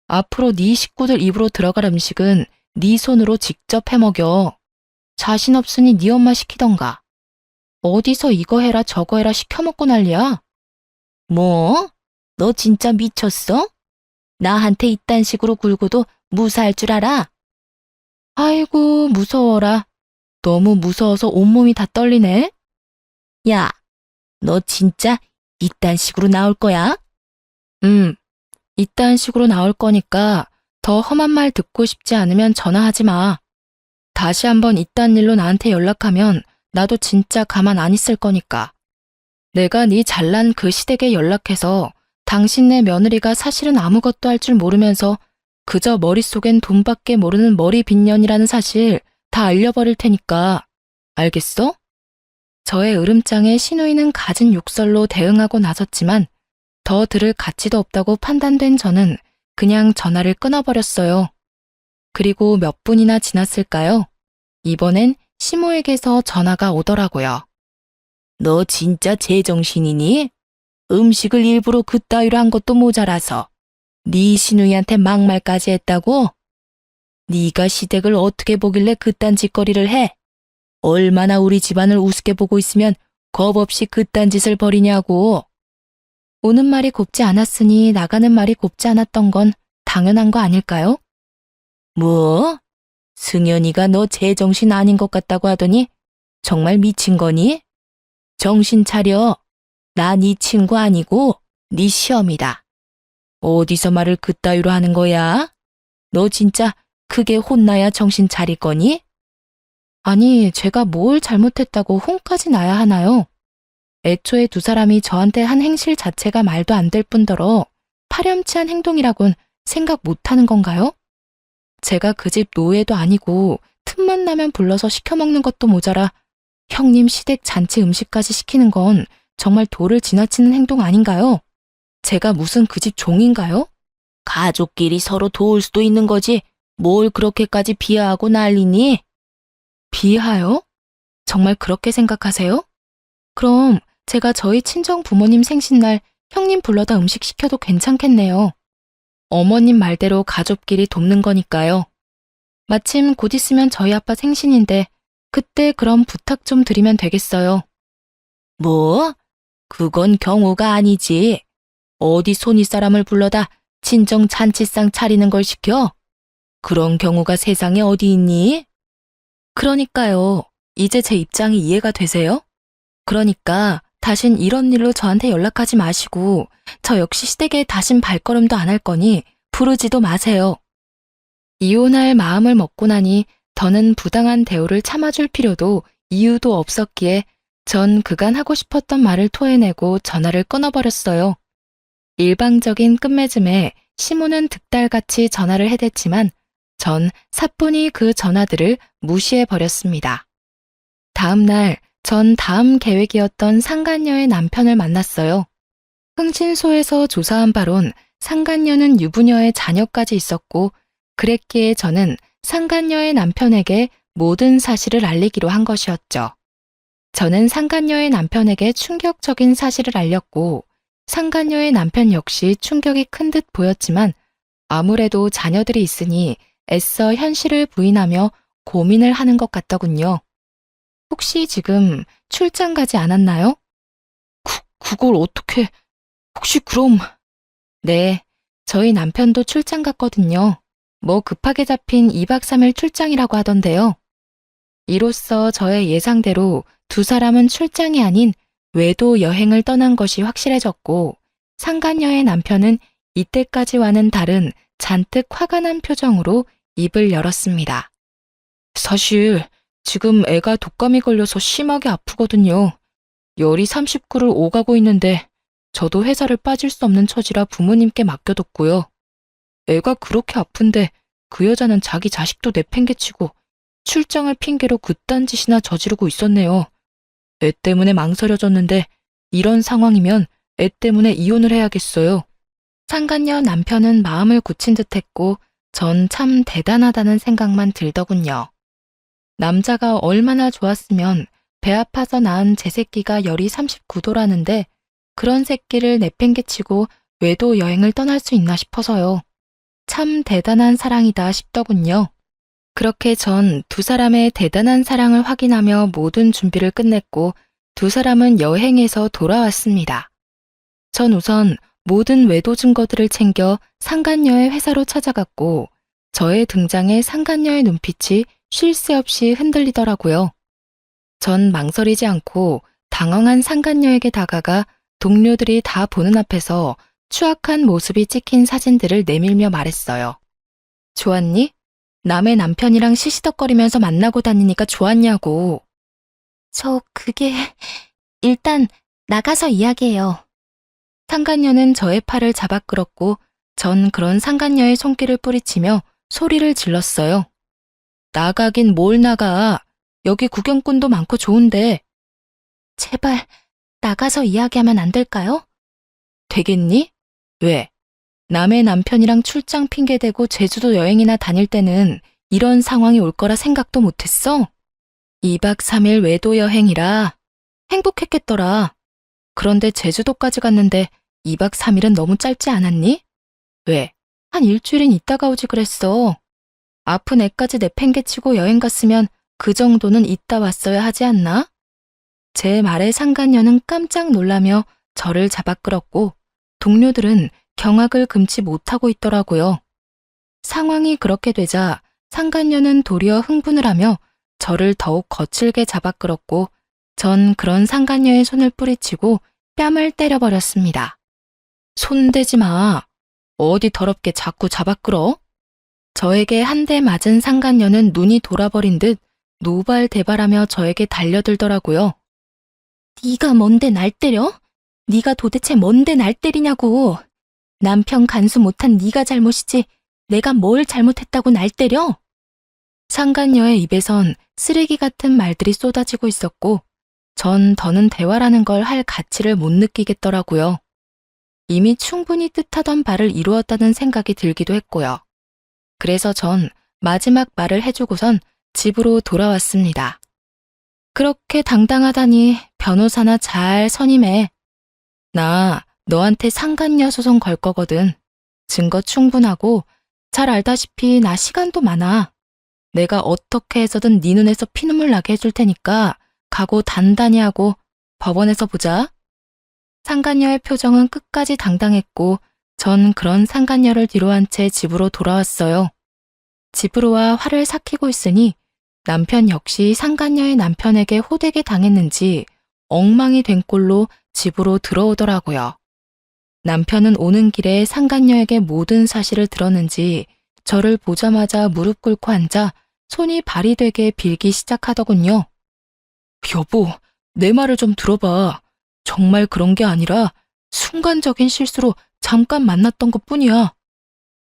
앞으로 네 식구들 입으로 들어갈 음식은 네 손으로 직접 해먹여. 자신 없으니 네 엄마 시키던가. 어디서 이거 해라 저거 해라 시켜먹고 난리야. 뭐? 너 진짜 미쳤어? 나한테 이딴 식으로 굴고도 무사할 줄 알아? 아이고, 무서워라. 너무 무서워서 온몸이 다 떨리네. 야, 너 진짜 이딴 식으로 나올 거야? 이딴 식으로 나올 거니까 더 험한 말 듣고 싶지 않으면 전화하지 마. 다시 한번 이딴 일로 나한테 연락하면 나도 진짜 가만 안 있을 거니까. 내가 네 잘난 그 시댁에 연락해서 당신네 며느리가 사실은 아무것도 할 줄 모르면서 그저 머릿속엔 돈밖에 모르는 머리 빚년이라는 사실 다 알려버릴 테니까. 알겠어? 저의 으름장에 시누이는 갖은 욕설로 대응하고 나섰지만 더 들을 가치도 없다고 판단된 저는 그냥 전화를 끊어버렸어요. 그리고 몇 분이나 지났을까요? 이번엔 시모에게서 전화가 오더라고요. 너 진짜 제정신이니? 음식을 일부러 그따위로 한 것도 모자라서 네 시누이한테 막말까지 했다고? 네가 시댁을 어떻게 보길래 그딴 짓거리를 해? 얼마나 우리 집안을 우습게 보고 있으면 겁 없이 그딴 짓을 벌이냐고. 오는 말이 곱지 않았으니 나가는 말이 곱지 않았던 건 당연한 거 아닐까요? 뭐? 승연이가 너 제정신 아닌 것 같다고 하더니 정말 미친 거니? 정신 차려. 나 네 친구 아니고 네 시엄이다. 어디서 말을 그따위로 하는 거야? 너 진짜 크게 혼나야 정신 차릴 거니? 아니, 제가 뭘 잘못했다고 혼까지 나야 하나요? 애초에 두 사람이 저한테 한 행실 자체가 말도 안 될 뿐더러 파렴치한 행동이라곤 생각 못하는 건가요? 제가 그 집 노예도 아니고 틈만 나면 불러서 시켜먹는 것도 모자라 형님 시댁 잔치 음식까지 시키는 건 정말 도를 지나치는 행동 아닌가요? 제가 무슨 그 집 종인가요? 가족끼리 서로 도울 수도 있는 거지 뭘 그렇게까지 비하하고 난리니? 비하요? 정말 그렇게 생각하세요? 그럼 제가 저희 친정 부모님 생신날 형님 불러다 음식 시켜도 괜찮겠네요. 어머님 말대로 가족끼리 돕는 거니까요. 마침 곧 있으면 저희 아빠 생신인데 그때 그럼 부탁 좀 드리면 되겠어요. 뭐? 그건 경우가 아니지. 어디 손윗사람을 불러다 친정 잔치상 차리는 걸 시켜? 그런 경우가 세상에 어디 있니? 그러니까요. 이제 제 입장이 이해가 되세요? 그러니까 다신 이런 일로 저한테 연락하지 마시고 저 역시 시댁에 다신 발걸음도 안 할 거니 부르지도 마세요. 이혼할 마음을 먹고 나니 더는 부당한 대우를 참아줄 필요도 이유도 없었기에 전 그간 하고 싶었던 말을 토해내고 전화를 끊어버렸어요. 일방적인 끝맺음에 시모는 득달같이 전화를 해댔지만 전 사뿐히 그 전화들을 무시해버렸습니다. 다음 날 전 다음 계획이었던 상간녀의 남편을 만났어요. 흥신소에서 조사한 바론 상간녀는 유부녀의 자녀까지 있었고 그랬기에 저는 상간녀의 남편에게 모든 사실을 알리기로 한 것이었죠. 저는 상간녀의 남편에게 충격적인 사실을 알렸고 상간녀의 남편 역시 충격이 큰 듯 보였지만 아무래도 자녀들이 있으니 애써 현실을 부인하며 고민을 하는 것 같더군요. 혹시 지금 출장 가지 않았나요? 그걸 어떻게... 혹시 그럼... 네, 저희 남편도 출장 갔거든요. 뭐 급하게 잡힌 2박 3일 출장이라고 하던데요. 이로써 저의 예상대로 두 사람은 출장이 아닌 외도 여행을 떠난 것이 확실해졌고 상간녀의 남편은 이때까지와는 다른 잔뜩 화가 난 표정으로 입을 열었습니다. 사실 지금 애가 독감이 걸려서 심하게 아프거든요. 열이 39를 오가고 있는데 저도 회사를 빠질 수 없는 처지라 부모님께 맡겨뒀고요. 애가 그렇게 아픈데 그 여자는 자기 자식도 내팽개치고 출장을 핑계로 그딴 짓이나 저지르고 있었네요. 애 때문에 망설여졌는데 이런 상황이면 애 때문에 이혼을 해야겠어요. 상간녀 남편은 마음을 굳힌 듯했고 전 참 대단하다는 생각만 들더군요. 남자가 얼마나 좋았으면 배 아파서 낳은 제 새끼가 열이 39도라는데 그런 새끼를 내팽개치고 외도 여행을 떠날 수 있나 싶어서요. 참 대단한 사랑이다 싶더군요. 그렇게 전 두 사람의 대단한 사랑을 확인하며 모든 준비를 끝냈고 두 사람은 여행에서 돌아왔습니다. 전 우선 모든 외도 증거들을 챙겨 상간녀의 회사로 찾아갔고 저의 등장에 상간녀의 눈빛이 쉴 새 없이 흔들리더라고요. 전 망설이지 않고 당황한 상간녀에게 다가가 동료들이 다 보는 앞에서 추악한 모습이 찍힌 사진들을 내밀며 말했어요. 좋았니? 남의 남편이랑 시시덕거리면서 만나고 다니니까 좋았냐고. 일단 나가서 이야기해요. 상간녀는 저의 팔을 잡아 끌었고 전 그런 상간녀의 손길을 뿌리치며 소리를 질렀어요. 나가긴 뭘 나가. 여기 구경꾼도 많고 좋은데. 제발 나가서 이야기하면 안 될까요? 되겠니? 왜? 남의 남편이랑 출장 핑계대고 제주도 여행이나 다닐 때는 이런 상황이 올 거라 생각도 못했어? 2박 3일 외도 여행이라 행복했겠더라. 그런데 제주도까지 갔는데 2박 3일은 너무 짧지 않았니? 왜? 한 일주일은 있다가 오지 그랬어. 아픈 애까지 내팽개치고 여행 갔으면 그 정도는 있다 왔어야 하지 않나? 제 말에 상간녀는 깜짝 놀라며 저를 잡아 끌었고 동료들은 경악을 금치 못하고 있더라고요. 상황이 그렇게 되자 상간녀는 도리어 흥분을 하며 저를 더욱 거칠게 잡아 끌었고 전 그런 상간녀의 손을 뿌리치고 뺨을 때려버렸습니다. 손대지 마. 어디 더럽게 자꾸 잡아 끌어? 저에게 한 대 맞은 상간녀는 눈이 돌아버린 듯 노발대발하며 저에게 달려들더라고요. 네가 뭔데 날 때려? 네가 도대체 뭔데 날 때리냐고. 남편 간수 못한 네가 잘못이지 내가 뭘 잘못했다고 날 때려? 상간녀의 입에선 쓰레기 같은 말들이 쏟아지고 있었고 전 더는 대화라는 걸 할 가치를 못 느끼겠더라고요. 이미 충분히 뜻하던 바를 이루었다는 생각이 들기도 했고요. 그래서 전 마지막 말을 해주고선 집으로 돌아왔습니다. 그렇게 당당하다니 변호사나 잘 선임해. 나 너한테 상간녀 소송 걸 거거든. 증거 충분하고 잘 알다시피 나 시간도 많아. 내가 어떻게 해서든 네 눈에서 피눈물 나게 해줄 테니까 각오 단단히 하고 법원에서 보자. 상간녀의 표정은 끝까지 당당했고 전 그런 상간녀를 뒤로 한 채 집으로 돌아왔어요. 집으로 와 화를 삭히고 있으니 남편 역시 상간녀의 남편에게 호되게 당했는지 엉망이 된 꼴로 집으로 들어오더라고요. 남편은 오는 길에 상간녀에게 모든 사실을 들었는지 저를 보자마자 무릎 꿇고 앉아 손이 발이 되게 빌기 시작하더군요. 여보, 내 말을 좀 들어봐. 정말 그런 게 아니라 순간적인 실수로 잠깐 만났던 것 뿐이야.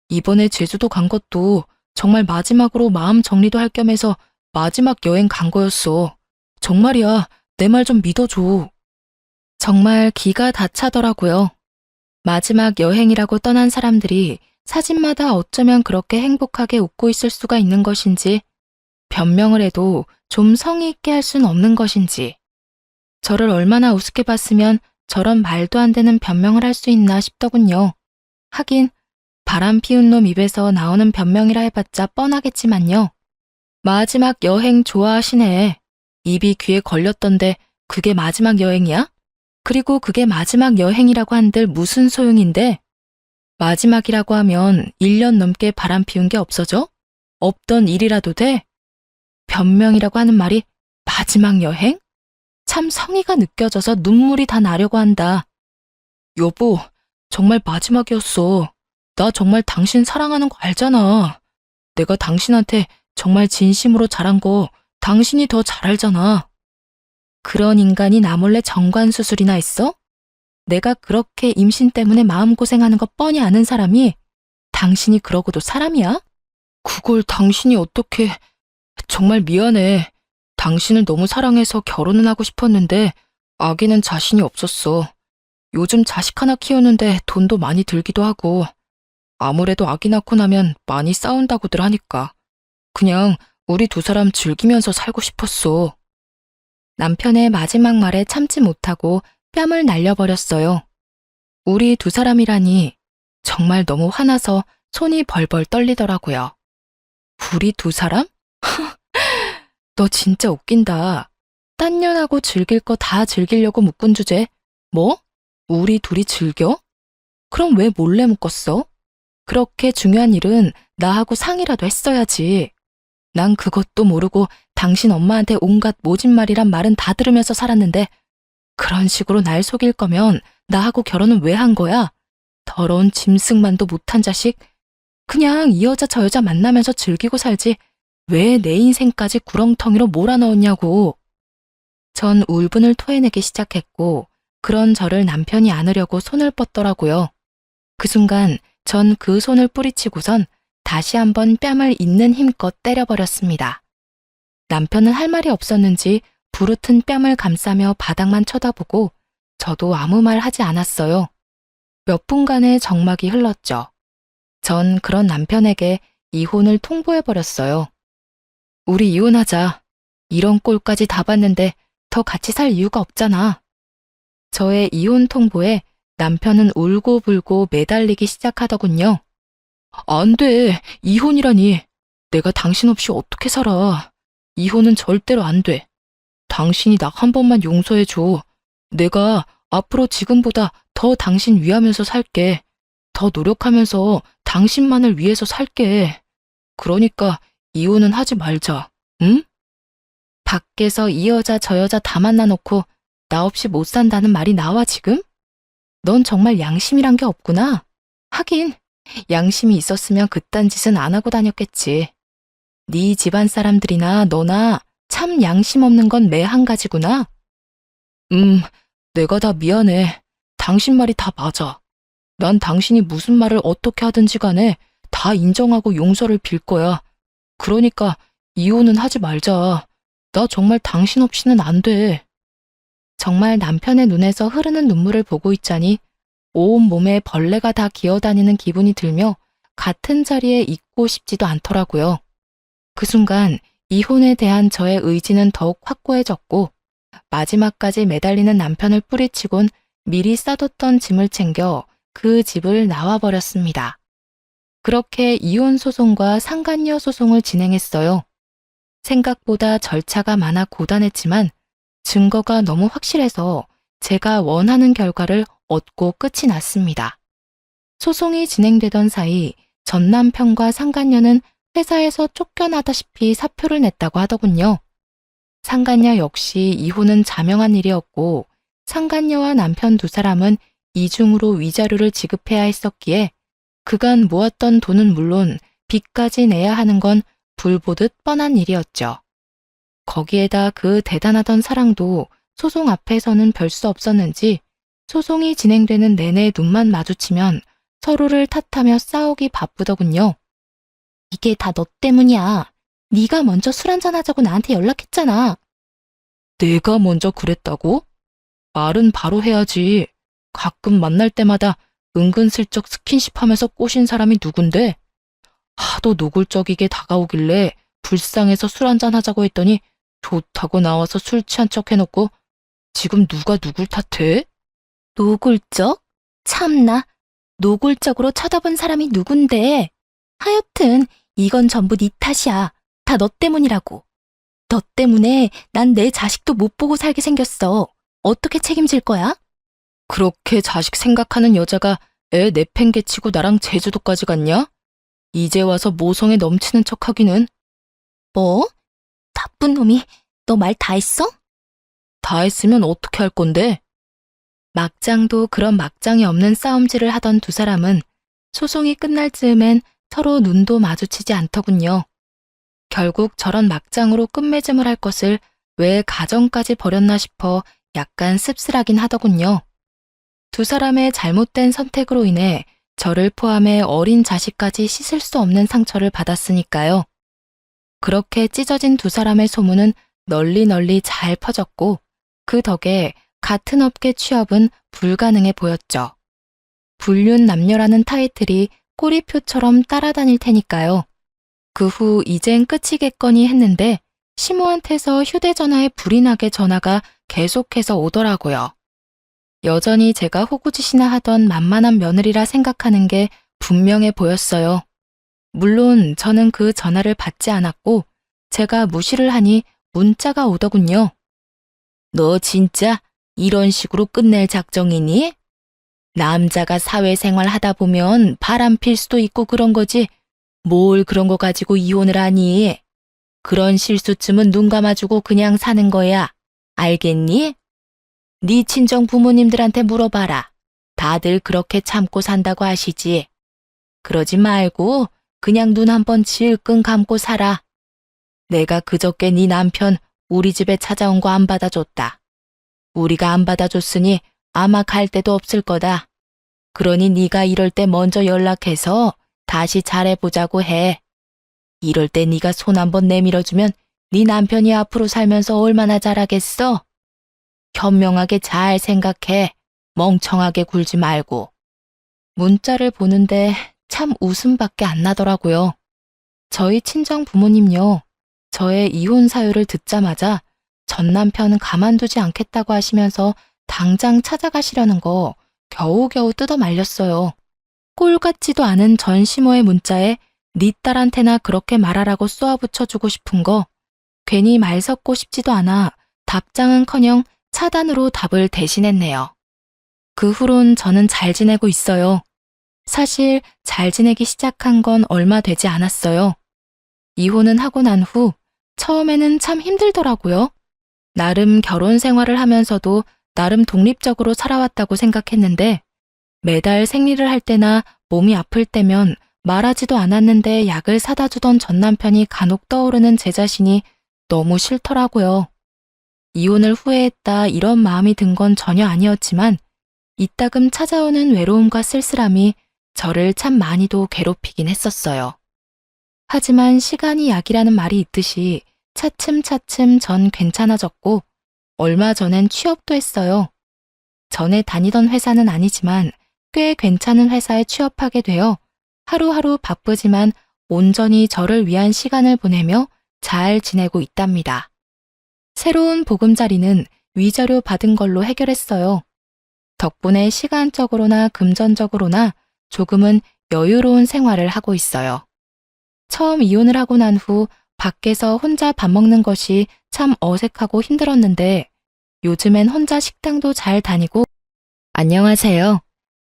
이번에 제주도 간 것도 정말 마지막으로 마음 정리도 할 겸해서 마지막 여행 간 거였어. 정말이야. 내 말 좀 믿어줘. 정말 기가 다 차더라고요. 마지막 여행이라고 떠난 사람들이 사진마다 어쩌면 그렇게 행복하게 웃고 있을 수가 있는 것인지, 변명을 해도 좀 성의 있게 할 순 없는 것인지, 저를 얼마나 우습게 봤으면 저런 말도 안 되는 변명을 할 수 있나 싶더군요. 하긴 바람 피운 놈 입에서 나오는 변명이라 해봤자 뻔하겠지만요. 마지막 여행 좋아하시네. 입이 귀에 걸렸던데 그게 마지막 여행이야? 그리고 그게 마지막 여행이라고 한들 무슨 소용인데? 마지막이라고 하면 1년 넘게 바람 피운 게 없어져? 없던 일이라도 돼? 변명이라고 하는 말이 마지막 여행? 참 성의가 느껴져서 눈물이 다 나려고 한다. 여보, 정말 마지막이었어. 나 정말 당신 사랑하는 거 알잖아. 내가 당신한테 정말 진심으로 잘한 거 당신이 더 잘 알잖아. 그런 인간이 나 몰래 정관수술이나 했어? 내가 그렇게 임신 때문에 마음고생하는 거 뻔히 아는 사람이 당신이 그러고도 사람이야? 그걸 당신이 어떻게... 정말 미안해. 당신을 너무 사랑해서 결혼은 하고 싶었는데 아기는 자신이 없었어. 요즘 자식 하나 키우는데 돈도 많이 들기도 하고 아무래도 아기 낳고 나면 많이 싸운다고들 하니까 그냥 우리 두 사람 즐기면서 살고 싶었어. 남편의 마지막 말에 참지 못하고 뺨을 날려버렸어요. 우리 두 사람이라니 정말 너무 화나서 손이 벌벌 떨리더라고요. 우리 두 사람? 너 진짜 웃긴다. 딴 년하고 즐길 거 다 즐기려고 묶은 주제. 뭐? 우리 둘이 즐겨? 그럼 왜 몰래 묶었어? 그렇게 중요한 일은 나하고 상의라도 했어야지. 난 그것도 모르고 당신 엄마한테 온갖 모진말이란 말은 다 들으면서 살았는데 그런 식으로 날 속일 거면 나하고 결혼은 왜 한 거야? 더러운 짐승만도 못한 자식. 그냥 이 여자 저 여자 만나면서 즐기고 살지 왜 내 인생까지 구렁텅이로 몰아넣었냐고. 전 울분을 토해내기 시작했고 그런 저를 남편이 안으려고 손을 뻗더라고요. 그 순간 전 그 손을 뿌리치고선 다시 한번 뺨을 있는 힘껏 때려버렸습니다. 남편은 할 말이 없었는지 부르튼 뺨을 감싸며 바닥만 쳐다보고 저도 아무 말 하지 않았어요. 몇 분간의 정막이 흘렀죠. 전 그런 남편에게 이혼을 통보해버렸어요. 우리 이혼하자. 이런 꼴까지 다 봤는데 더 같이 살 이유가 없잖아. 저의 이혼 통보에 남편은 울고불고 매달리기 시작하더군요. 안 돼. 이혼이라니. 내가 당신 없이 어떻게 살아. 이혼은 절대로 안 돼. 당신이 나 한 번만 용서해줘. 내가 앞으로 지금보다 더 당신 위하면서 살게. 더 노력하면서 당신만을 위해서 살게. 그러니까 이혼은 하지 말자. 응? 밖에서 이 여자 저 여자 다 만나놓고 나 없이 못 산다는 말이 나와 지금? 넌 정말 양심이란 게 없구나. 하긴 양심이 있었으면 그딴 짓은 안 하고 다녔겠지. 네 집안 사람들이나 너나 참 양심 없는 건 매 한 가지구나. 내가 다 미안해. 당신 말이 다 맞아. 난 당신이 무슨 말을 어떻게 하든지 간에 다 인정하고 용서를 빌 거야. 그러니까 이혼은 하지 말자. 나 정말 당신 없이는 안 돼. 정말 남편의 눈에서 흐르는 눈물을 보고 있자니 온몸에 벌레가 다 기어다니는 기분이 들며 같은 자리에 있고 싶지도 않더라고요. 그 순간 이혼에 대한 저의 의지는 더욱 확고해졌고 마지막까지 매달리는 남편을 뿌리치곤 미리 싸뒀던 짐을 챙겨 그 집을 나와버렸습니다. 그렇게 이혼 소송과 상간녀 소송을 진행했어요. 생각보다 절차가 많아 고단했지만 증거가 너무 확실해서 제가 원하는 결과를 얻고 끝이 났습니다. 소송이 진행되던 사이 전 남편과 상간녀는 회사에서 쫓겨나다시피 사표를 냈다고 하더군요. 상간녀 역시 이혼은 자명한 일이었고 상간녀와 남편 두 사람은 이중으로 위자료를 지급해야 했었기에 그간 모았던 돈은 물론 빚까지 내야 하는 건 불보듯 뻔한 일이었죠. 거기에다 그 대단하던 사랑도 소송 앞에서는 별 수 없었는지 소송이 진행되는 내내 눈만 마주치면 서로를 탓하며 싸우기 바쁘더군요. 이게 다 너 때문이야. 네가 먼저 술 한잔 하자고 나한테 연락했잖아. 내가 먼저 그랬다고? 말은 바로 해야지. 가끔 만날 때마다 은근슬쩍 스킨십 하면서 꼬신 사람이 누군데? 하도 노골적이게 다가오길래 불쌍해서 술 한잔 하자고 했더니 좋다고 나와서 술 취한 척 해놓고 지금 누가 누굴 탓해? 노골적? 참나, 노골적으로 쳐다본 사람이 누군데? 하여튼 이건 전부 네 탓이야. 다 너 때문이라고. 너 때문에 난 내 자식도 못 보고 살게 생겼어. 어떻게 책임질 거야? 그렇게 자식 생각하는 여자가 애 내팽개치고 나랑 제주도까지 갔냐? 이제 와서 모성에 넘치는 척하기는. 뭐? 나쁜 놈이 너 말 다 했어? 다 했으면 어떻게 할 건데? 막장도 그런 막장이 없는 싸움질을 하던 두 사람은 소송이 끝날 즈음엔 서로 눈도 마주치지 않더군요. 결국 저런 막장으로 끝맺음을 할 것을 왜 가정까지 버렸나 싶어 약간 씁쓸하긴 하더군요. 두 사람의 잘못된 선택으로 인해 저를 포함해 어린 자식까지 씻을 수 없는 상처를 받았으니까요. 그렇게 찢어진 두 사람의 소문은 널리 널리 잘 퍼졌고 그 덕에 같은 업계 취업은 불가능해 보였죠. 불륜 남녀라는 타이틀이 꼬리표처럼 따라다닐 테니까요. 그 후 이젠 끝이겠거니 했는데 시모한테서 휴대전화에 불이 나게 전화가 계속해서 오더라고요. 여전히 제가 호구짓이나 하던 만만한 며느리라 생각하는 게 분명해 보였어요. 물론 저는 그 전화를 받지 않았고 제가 무시를 하니 문자가 오더군요. 너 진짜 이런 식으로 끝낼 작정이니? 남자가 사회생활 하다 보면 바람 필 수도 있고 그런 거지. 뭘 그런 거 가지고 이혼을 하니? 그런 실수쯤은 눈 감아주고 그냥 사는 거야. 알겠니? 네 친정 부모님들한테 물어봐라. 다들 그렇게 참고 산다고 하시지. 그러지 말고 그냥 눈 한번 질끈 감고 살아. 내가 그저께 네 남편 우리 집에 찾아온 거 안 받아줬다. 우리가 안 받아줬으니 아마 갈 데도 없을 거다. 그러니 네가 이럴 때 먼저 연락해서 다시 잘해보자고 해. 이럴 때 네가 손 한번 내밀어주면 네 남편이 앞으로 살면서 얼마나 잘하겠어? 현명하게 잘 생각해. 멍청하게 굴지 말고. 문자를 보는데 참 웃음밖에 안 나더라고요. 저희 친정 부모님요. 저의 이혼 사유를 듣자마자 전 남편 가만두지 않겠다고 하시면서 당장 찾아가시려는 거 겨우겨우 뜯어 말렸어요. 꼴 같지도 않은 전시모의 문자에 네 딸한테나 그렇게 말하라고 쏘아붙여주고 싶은 거 괜히 말 섞고 싶지도 않아 답장은커녕 차단으로 답을 대신했네요. 그 후론 저는 잘 지내고 있어요. 사실 잘 지내기 시작한 건 얼마 되지 않았어요. 이혼은 하고 난 후 처음에는 참 힘들더라고요. 나름 결혼 생활을 하면서도 나름 독립적으로 살아왔다고 생각했는데 매달 생리를 할 때나 몸이 아플 때면 말하지도 않았는데 약을 사다 주던 전 남편이 간혹 떠오르는 제 자신이 너무 싫더라고요. 이혼을 후회했다 이런 마음이 든 건 전혀 아니었지만 이따금 찾아오는 외로움과 쓸쓸함이 저를 참 많이도 괴롭히긴 했었어요. 하지만 시간이 약이라는 말이 있듯이 차츰차츰 전 괜찮아졌고 얼마 전엔 취업도 했어요. 전에 다니던 회사는 아니지만 꽤 괜찮은 회사에 취업하게 되어 하루하루 바쁘지만 온전히 저를 위한 시간을 보내며 잘 지내고 있답니다. 새로운 보금자리는 위자료 받은 걸로 해결했어요. 덕분에 시간적으로나 금전적으로나 조금은 여유로운 생활을 하고 있어요. 처음 이혼을 하고 난 후 밖에서 혼자 밥 먹는 것이 참 어색하고 힘들었는데 요즘엔 혼자 식당도 잘 다니고 안녕하세요.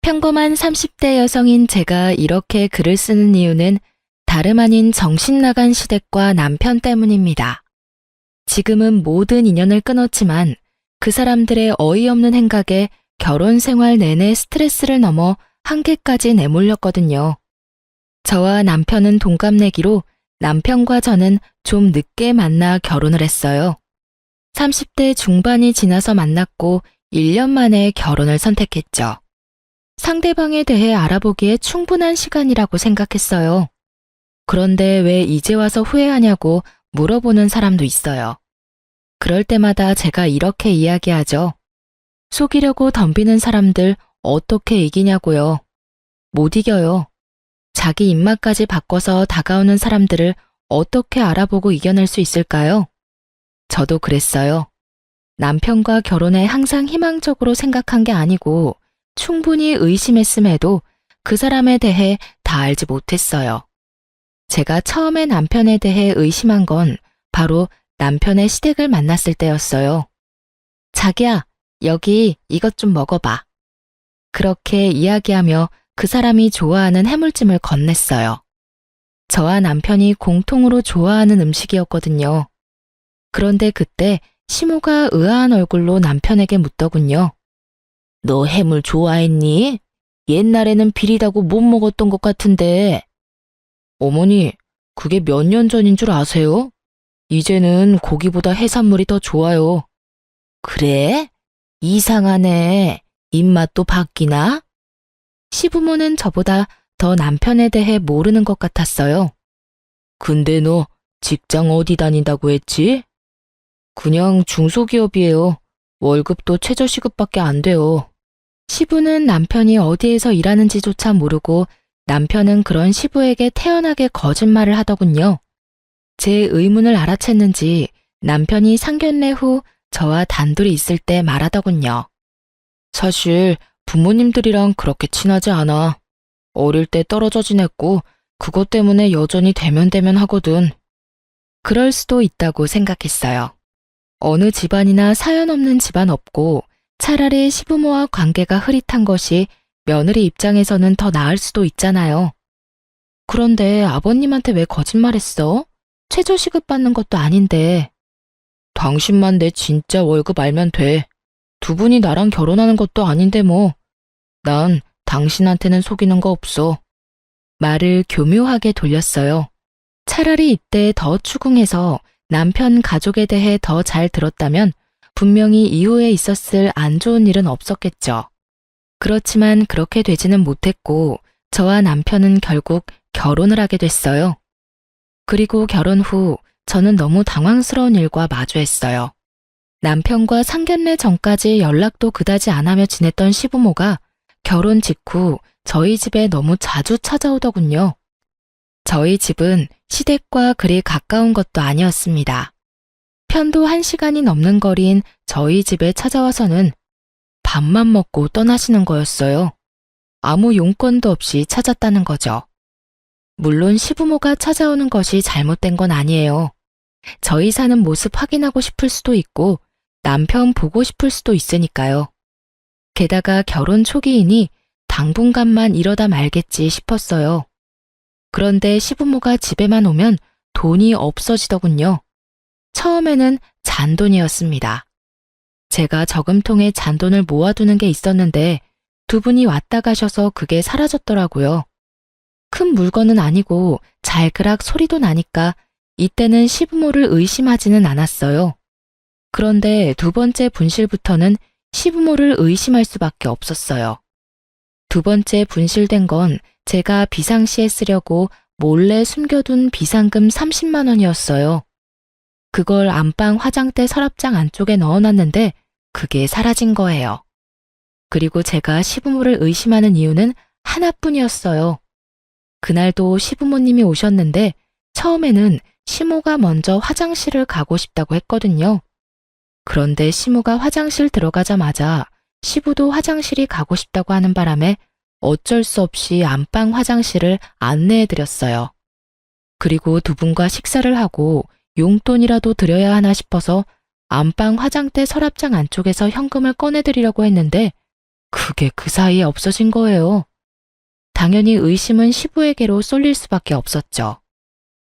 평범한 30대 여성인 제가 이렇게 글을 쓰는 이유는 다름 아닌 정신 나간 시댁과 남편 때문입니다. 지금은 모든 인연을 끊었지만 그 사람들의 어이없는 행각에 결혼 생활 내내 스트레스를 넘어 한계까지 내몰렸거든요. 저와 남편은 동갑내기로 남편과 저는 좀 늦게 만나 결혼을 했어요. 30대 중반이 지나서 만났고 1년 만에 결혼을 선택했죠. 상대방에 대해 알아보기에 충분한 시간이라고 생각했어요. 그런데 왜 이제 와서 후회하냐고 물어보는 사람도 있어요. 그럴 때마다 제가 이렇게 이야기하죠. 속이려고 덤비는 사람들 어떻게 이기냐고요. 못 이겨요. 자기 입맛까지 바꿔서 다가오는 사람들을 어떻게 알아보고 이겨낼 수 있을까요? 저도 그랬어요. 남편과 결혼에 항상 희망적으로 생각한 게 아니고 충분히 의심했음에도 그 사람에 대해 다 알지 못했어요. 제가 처음에 남편에 대해 의심한 건 바로 남편의 시댁을 만났을 때였어요. 자기야, 여기 이것 좀 먹어봐. 그렇게 이야기하며 그 사람이 좋아하는 해물찜을 건넸어요. 저와 남편이 공통으로 좋아하는 음식이었거든요. 그런데 그때 시모가 의아한 얼굴로 남편에게 묻더군요. 너 해물 좋아했니? 옛날에는 비리다고 못 먹었던 것 같은데. 어머니, 그게 몇 년 전인 줄 아세요? 이제는 고기보다 해산물이 더 좋아요. 그래? 이상하네. 입맛도 바뀌나? 시부모는 저보다 더 남편에 대해 모르는 것 같았어요. 근데 너 직장 어디 다닌다고 했지? 그냥 중소기업이에요. 월급도 최저시급밖에 안 돼요. 시부는 남편이 어디에서 일하는지조차 모르고 남편은 그런 시부에게 태연하게 거짓말을 하더군요. 제 의문을 알아챘는지 남편이 상견례 후 저와 단둘이 있을 때 말하더군요. 사실 부모님들이랑 그렇게 친하지 않아. 어릴 때 떨어져 지냈고 그것 때문에 여전히 대면대면 하거든. 그럴 수도 있다고 생각했어요. 어느 집안이나 사연 없는 집안 없고 차라리 시부모와 관계가 흐릿한 것이 며느리 입장에서는 더 나을 수도 있잖아요. 그런데 아버님한테 왜 거짓말했어? 최저시급 받는 것도 아닌데. 당신만 내 진짜 월급 알면 돼. 두 분이 나랑 결혼하는 것도 아닌데 뭐. 난 당신한테는 속이는 거 없어. 말을 교묘하게 돌렸어요. 차라리 이때 더 추궁해서 남편 가족에 대해 더 잘 들었다면 분명히 이후에 있었을 안 좋은 일은 없었겠죠. 그렇지만 그렇게 되지는 못했고 저와 남편은 결국 결혼을 하게 됐어요. 그리고 결혼 후 저는 너무 당황스러운 일과 마주했어요. 남편과 상견례 전까지 연락도 그다지 안 하며 지냈던 시부모가 결혼 직후 저희 집에 너무 자주 찾아오더군요. 저희 집은 시댁과 그리 가까운 것도 아니었습니다. 편도 1시간이 넘는 거리인 저희 집에 찾아와서는 밥만 먹고 떠나시는 거였어요. 아무 용건도 없이 찾았다는 거죠. 물론 시부모가 찾아오는 것이 잘못된 건 아니에요. 저희 사는 모습 확인하고 싶을 수도 있고 남편 보고 싶을 수도 있으니까요. 게다가 결혼 초기이니 당분간만 이러다 말겠지 싶었어요. 그런데 시부모가 집에만 오면 돈이 없어지더군요. 처음에는 잔돈이었습니다. 제가 저금통에 잔돈을 모아두는 게 있었는데 두 분이 왔다 가셔서 그게 사라졌더라고요. 큰 물건은 아니고 잘그락 소리도 나니까 이때는 시부모를 의심하지는 않았어요. 그런데 두 번째 분실부터는 시부모를 의심할 수밖에 없었어요. 두 번째 분실된 건 제가 비상시에 쓰려고 몰래 숨겨둔 비상금 30만 원이었어요. 그걸 안방 화장대 서랍장 안쪽에 넣어놨는데 그게 사라진 거예요. 그리고 제가 시부모를 의심하는 이유는 하나뿐이었어요. 그날도 시부모님이 오셨는데 처음에는 시모가 먼저 화장실을 가고 싶다고 했거든요. 그런데 시모가 화장실 들어가자마자 시부도 화장실이 가고 싶다고 하는 바람에 어쩔 수 없이 안방 화장실을 안내해드렸어요. 그리고 두 분과 식사를 하고 용돈이라도 드려야 하나 싶어서 안방 화장대 서랍장 안쪽에서 현금을 꺼내드리려고 했는데 그게 그 사이에 없어진 거예요. 당연히 의심은 시부에게로 쏠릴 수밖에 없었죠.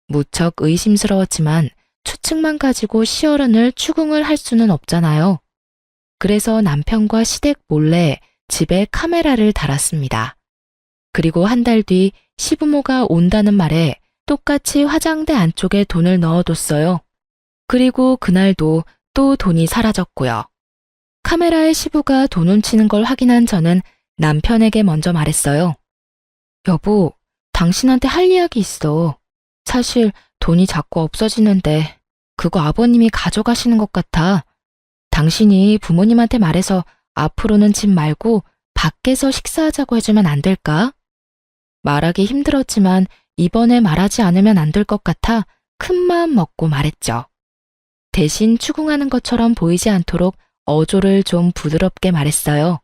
무척 의심스러웠지만 추측만 가지고 시어른을 추궁을 할 수는 없잖아요. 그래서 남편과 시댁 몰래 집에 카메라를 달았습니다. 그리고 한 달 뒤 시부모가 온다는 말에 똑같이 화장대 안쪽에 돈을 넣어뒀어요. 그리고 그날도 또 돈이 사라졌고요. 카메라에 시부가 돈 훔치는 걸 확인한 저는 남편에게 먼저 말했어요. 여보, 당신한테 할 이야기 있어. 사실 돈이 자꾸 없어지는데 그거 아버님이 가져가시는 것 같아. 당신이 부모님한테 말해서 앞으로는 집 말고 밖에서 식사하자고 해주면 안 될까? 말하기 힘들었지만 이번에 말하지 않으면 안 될 것 같아 큰 마음 먹고 말했죠. 대신 추궁하는 것처럼 보이지 않도록 어조를 좀 부드럽게 말했어요.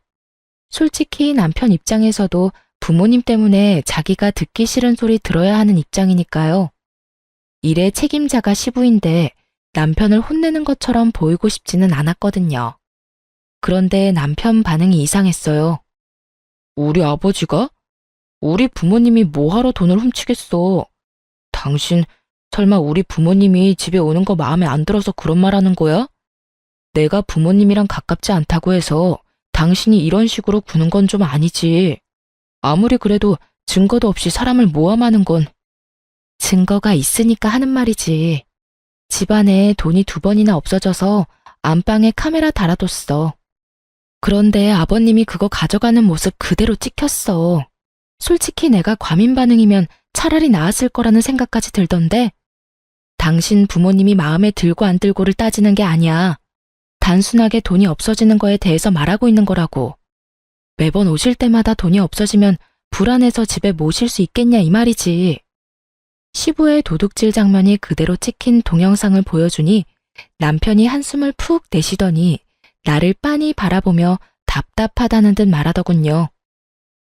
솔직히 남편 입장에서도 부모님 때문에 자기가 듣기 싫은 소리 들어야 하는 입장이니까요. 일의 책임자가 시부인데 남편을 혼내는 것처럼 보이고 싶지는 않았거든요. 그런데 남편 반응이 이상했어요. 우리 아버지가? 우리 부모님이 뭐하러 돈을 훔치겠어? 당신 설마 우리 부모님이 집에 오는 거 마음에 안 들어서 그런 말 하는 거야? 내가 부모님이랑 가깝지 않다고 해서 당신이 이런 식으로 구는 건 좀 아니지. 아무리 그래도 증거도 없이 사람을 모함하는 건. 증거가 있으니까 하는 말이지. 집안에 돈이 2번이나 없어져서 안방에 카메라 달아뒀어. 그런데 아버님이 그거 가져가는 모습 그대로 찍혔어. 솔직히 내가 과민 반응이면 차라리 나았을 거라는 생각까지 들던데 당신 부모님이 마음에 들고 안 들고를 따지는 게 아니야. 단순하게 돈이 없어지는 거에 대해서 말하고 있는 거라고. 매번 오실 때마다 돈이 없어지면 불안해서 집에 모실 수 있겠냐 이 말이지. 시부의 도둑질 장면이 그대로 찍힌 동영상을 보여주니 남편이 한숨을 푹 내쉬더니 나를 빤히 바라보며 답답하다는 듯 말하더군요.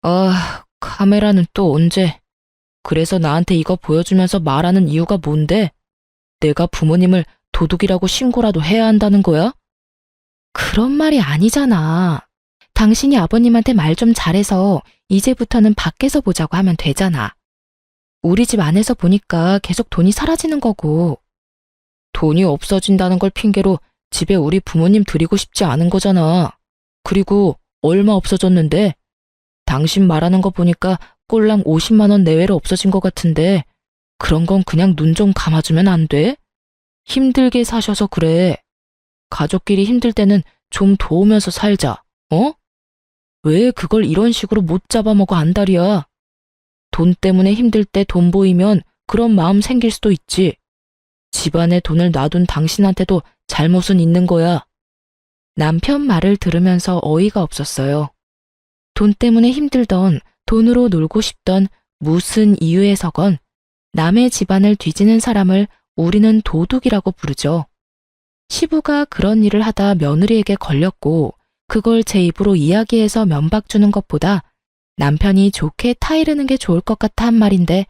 아, 카메라는 또 언제? 그래서 나한테 이거 보여주면서 말하는 이유가 뭔데? 내가 부모님을 도둑이라고 신고라도 해야 한다는 거야? 그런 말이 아니잖아. 당신이 아버님한테 말 좀 잘해서 이제부터는 밖에서 보자고 하면 되잖아. 우리 집 안에서 보니까 계속 돈이 사라지는 거고. 돈이 없어진다는 걸 핑계로 집에 우리 부모님 드리고 싶지 않은 거잖아. 그리고 얼마 없어졌는데? 당신 말하는 거 보니까 꼴랑 50만 원 내외로 없어진 것 같은데 그런 건 그냥 눈 좀 감아주면 안 돼? 힘들게 사셔서 그래. 가족끼리 힘들 때는 좀 도우면서 살자, 어? 왜 그걸 이런 식으로 못 잡아먹어 안달이야? 돈 때문에 힘들 때 돈 보이면 그런 마음 생길 수도 있지. 집안에 돈을 놔둔 당신한테도 잘못은 있는 거야. 남편 말을 들으면서 어이가 없었어요. 돈 때문에 힘들던, 돈으로 놀고 싶던 무슨 이유에서건 남의 집안을 뒤지는 사람을 우리는 도둑이라고 부르죠. 시부가 그런 일을 하다 며느리에게 걸렸고 그걸 제 입으로 이야기해서 면박 주는 것보다 남편이 좋게 타이르는 게 좋을 것 같아 한 말인데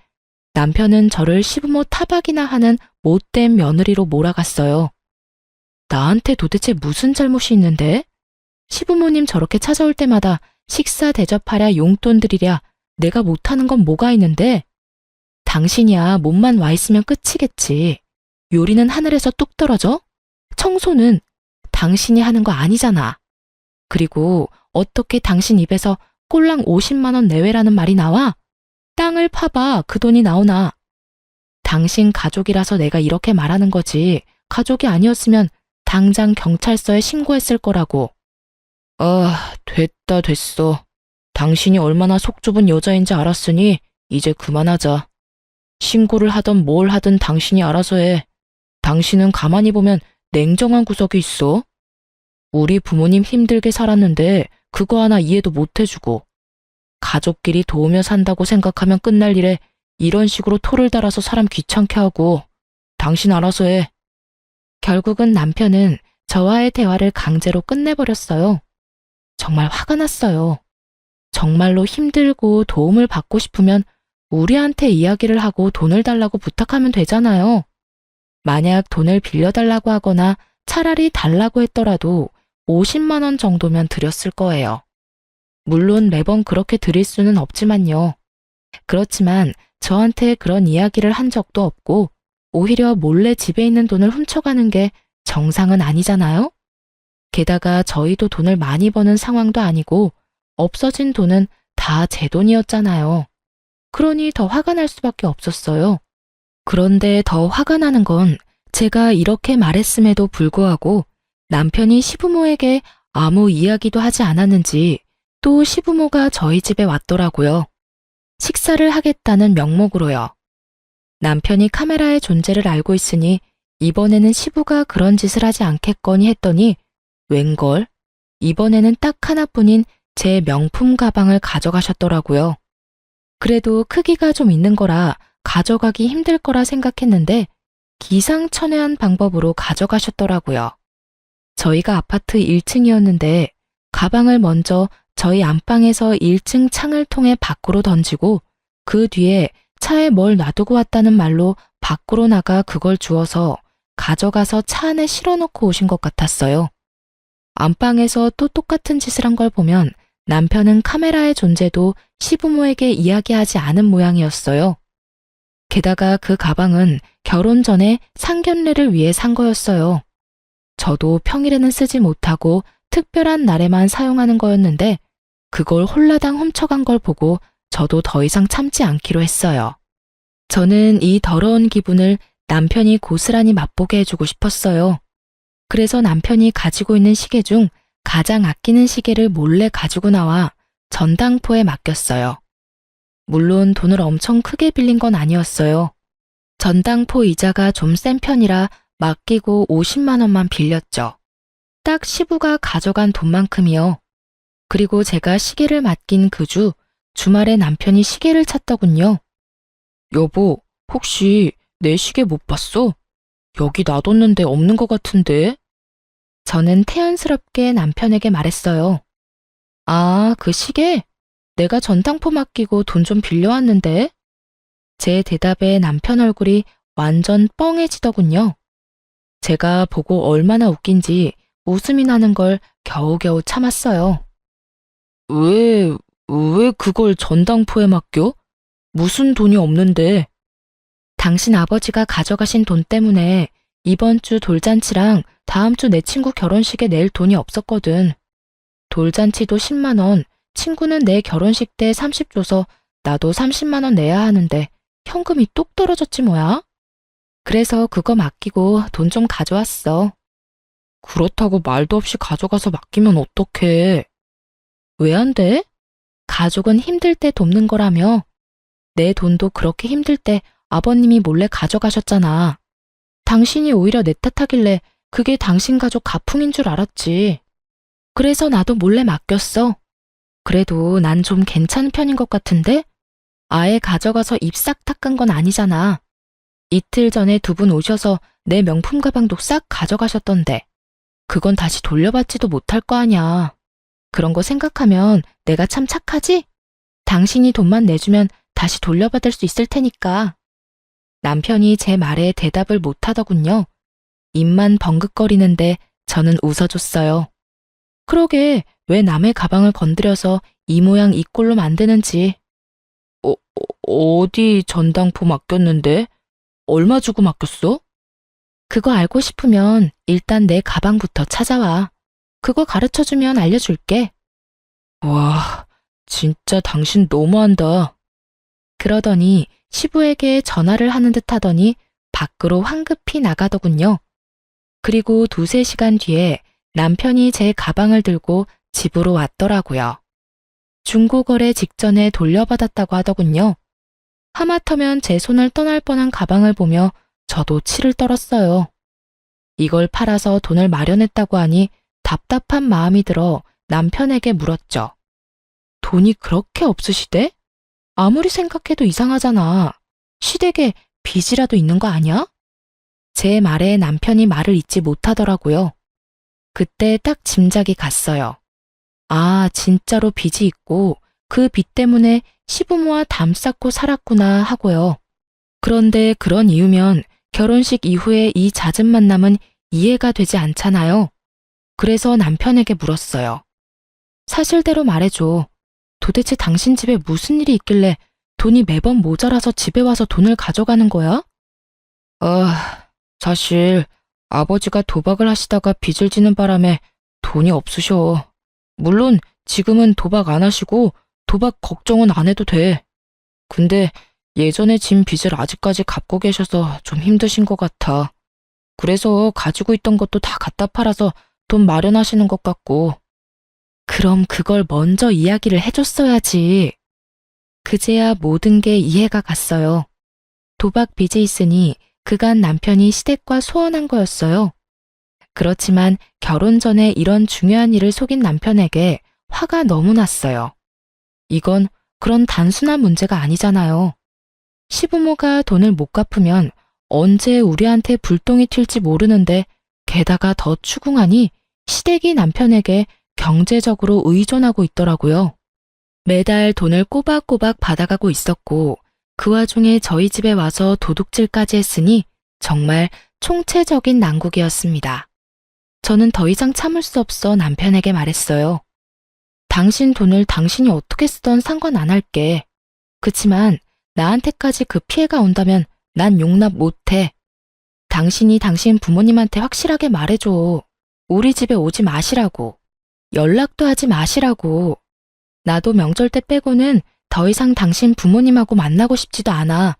남편은 저를 시부모 타박이나 하는 못된 며느리로 몰아갔어요. 나한테 도대체 무슨 잘못이 있는데? 시부모님 저렇게 찾아올 때마다 식사 대접하랴 용돈 드리랴 내가 못하는 건 뭐가 있는데? 당신이야 몸만 와 있으면 끝이겠지. 요리는 하늘에서 뚝 떨어져? 청소는 당신이 하는 거 아니잖아. 그리고 어떻게 당신 입에서 꼴랑 50만 원 내외라는 말이 나와? 땅을 파봐 그 돈이 나오나. 당신 가족이라서 내가 이렇게 말하는 거지. 가족이 아니었으면 당장 경찰서에 신고했을 거라고. 아, 됐어. 당신이 얼마나 속 좁은 여자인지 알았으니 이제 그만하자. 신고를 하든 뭘 하든 당신이 알아서 해. 당신은 가만히 보면 냉정한 구석이 있어. 우리 부모님 힘들게 살았는데 그거 하나 이해도 못 해주고 가족끼리 도우며 산다고 생각하면 끝날 일에 이런 식으로 토를 달아서 사람 귀찮게 하고 당신 알아서 해. 결국은 남편은 저와의 대화를 강제로 끝내버렸어요. 정말 화가 났어요. 정말로 힘들고 도움을 받고 싶으면 우리한테 이야기를 하고 돈을 달라고 부탁하면 되잖아요. 만약 돈을 빌려달라고 하거나 차라리 달라고 했더라도 50만 원 정도면 드렸을 거예요. 물론 매번 그렇게 드릴 수는 없지만요. 그렇지만 저한테 그런 이야기를 한 적도 없고 오히려 몰래 집에 있는 돈을 훔쳐가는 게 정상은 아니잖아요? 게다가 저희도 돈을 많이 버는 상황도 아니고 없어진 돈은 다 제 돈이었잖아요. 그러니 더 화가 날 수밖에 없었어요. 그런데 더 화가 나는 건 제가 이렇게 말했음에도 불구하고 남편이 시부모에게 아무 이야기도 하지 않았는지 또 시부모가 저희 집에 왔더라고요. 식사를 하겠다는 명목으로요. 남편이 카메라의 존재를 알고 있으니 이번에는 시부가 그런 짓을 하지 않겠거니 했더니 웬걸? 이번에는 딱 하나뿐인 제 명품 가방을 가져가셨더라고요. 그래도 크기가 좀 있는 거라 가져가기 힘들 거라 생각했는데 기상천외한 방법으로 가져가셨더라고요. 저희가 아파트 1층이었는데 가방을 먼저 저희 안방에서 1층 창을 통해 밖으로 던지고 그 뒤에 차에 뭘 놔두고 왔다는 말로 밖으로 나가 그걸 주워서 가져가서 차 안에 실어놓고 오신 것 같았어요. 안방에서 또 똑같은 짓을 한 걸 보면 남편은 카메라의 존재도 시부모에게 이야기하지 않은 모양이었어요. 게다가 그 가방은 결혼 전에 상견례를 위해 산 거였어요. 저도 평일에는 쓰지 못하고 특별한 날에만 사용하는 거였는데 그걸 홀라당 훔쳐간 걸 보고 저도 더 이상 참지 않기로 했어요. 저는 이 더러운 기분을 남편이 고스란히 맛보게 해주고 싶었어요. 그래서 남편이 가지고 있는 시계 중 가장 아끼는 시계를 몰래 가지고 나와 전당포에 맡겼어요. 물론 돈을 엄청 크게 빌린 건 아니었어요. 전당포 이자가 좀 센 편이라 맡기고 50만 원만 빌렸죠. 딱 시부가 가져간 돈만큼이요. 그리고 제가 시계를 맡긴 그 주 주말에 남편이 시계를 찾더군요. 여보, 혹시 내 시계 못 봤어? 여기 놔뒀는데 없는 것 같은데? 저는 태연스럽게 남편에게 말했어요. 아, 그 시계? 내가 전당포 맡기고 돈 좀 빌려왔는데? 제 대답에 남편 얼굴이 완전 뻥해지더군요. 제가 보고 얼마나 웃긴지 웃음이 나는 걸 겨우겨우 참았어요. 왜 그걸 전당포에 맡겨? 무슨 돈이 없는데? 당신 아버지가 가져가신 돈 때문에 이번 주 돌잔치랑 다음 주 내 친구 결혼식에 낼 돈이 없었거든. 돌잔치도 10만 원, 친구는 내 결혼식 때 30 줘서 나도 30만 원 내야 하는데 현금이 뚝 떨어졌지 뭐야? 그래서 그거 맡기고 돈 좀 가져왔어. 그렇다고 말도 없이 가져가서 맡기면 어떡해. 왜 안 돼? 가족은 힘들 때 돕는 거라며. 내 돈도 그렇게 힘들 때 아버님이 몰래 가져가셨잖아. 당신이 오히려 내 탓하길래 그게 당신 가족 가풍인 줄 알았지. 그래서 나도 몰래 맡겼어. 그래도 난 좀 괜찮은 편인 것 같은데? 아예 가져가서 입 싹 닦은 건 아니잖아. 이틀 전에 두 분 오셔서 내 명품 가방도 싹 가져가셨던데. 그건 다시 돌려받지도 못할 거 아냐. 그런 거 생각하면 내가 참 착하지? 당신이 돈만 내주면 다시 돌려받을 수 있을 테니까. 남편이 제 말에 대답을 못 하더군요. 입만 벙긋거리는데 저는 웃어줬어요. 그러게 왜 남의 가방을 건드려서 이 모양 이 꼴로 만드는지. 어디 전당포 맡겼는데? 얼마 주고 맡겼어? 그거 알고 싶으면 일단 내 가방부터 찾아와. 그거 가르쳐주면 알려줄게. 와, 진짜 당신 너무한다. 그러더니 시부에게 전화를 하는 듯 하더니 밖으로 황급히 나가더군요. 그리고 두세 시간 뒤에 남편이 제 가방을 들고 집으로 왔더라고요. 중고거래 직전에 돌려받았다고 하더군요. 하마터면 제 손을 떠날 뻔한 가방을 보며 저도 치를 떨었어요. 이걸 팔아서 돈을 마련했다고 하니 답답한 마음이 들어 남편에게 물었죠. 돈이 그렇게 없으시대? 아무리 생각해도 이상하잖아. 시댁에 빚이라도 있는 거 아니야? 제 말에 남편이 말을 잇지 못하더라고요. 그때 딱 짐작이 갔어요. 아, 진짜로 빚이 있고 그 빚 때문에 시부모와 담 쌓고 살았구나 하고요. 그런데 그런 이유면 결혼식 이후에 이 잦은 만남은 이해가 되지 않잖아요. 그래서 남편에게 물었어요. 사실대로 말해줘. 도대체 당신 집에 무슨 일이 있길래 돈이 매번 모자라서 집에 와서 돈을 가져가는 거야? 사실 아버지가 도박을 하시다가 빚을 지는 바람에 돈이 없으셔. 물론 지금은 도박 안 하시고 도박 걱정은 안 해도 돼. 근데 예전에 진 빚을 아직까지 갚고 계셔서 좀 힘드신 것 같아. 그래서 가지고 있던 것도 다 갖다 팔아서 돈 마련하시는 것 같고. 그럼 그걸 먼저 이야기를 해줬어야지. 그제야 모든 게 이해가 갔어요. 도박 빚이 있으니 그간 남편이 시댁과 소원한 거였어요. 그렇지만 결혼 전에 이런 중요한 일을 속인 남편에게 화가 너무 났어요. 이건 그런 단순한 문제가 아니잖아요. 시부모가 돈을 못 갚으면 언제 우리한테 불똥이 튈지 모르는데 게다가 더 추궁하니 시댁이 남편에게 경제적으로 의존하고 있더라고요. 매달 돈을 꼬박꼬박 받아가고 있었고 그 와중에 저희 집에 와서 도둑질까지 했으니 정말 총체적인 난국이었습니다. 저는 더 이상 참을 수 없어 남편에게 말했어요. 당신 돈을 당신이 어떻게 쓰던 상관 안 할게. 그치만 나한테까지 그 피해가 온다면 난 용납 못해. 당신이 당신 부모님한테 확실하게 말해줘. 우리 집에 오지 마시라고. 연락도 하지 마시라고. 나도 명절 때 빼고는 더 이상 당신 부모님하고 만나고 싶지도 않아.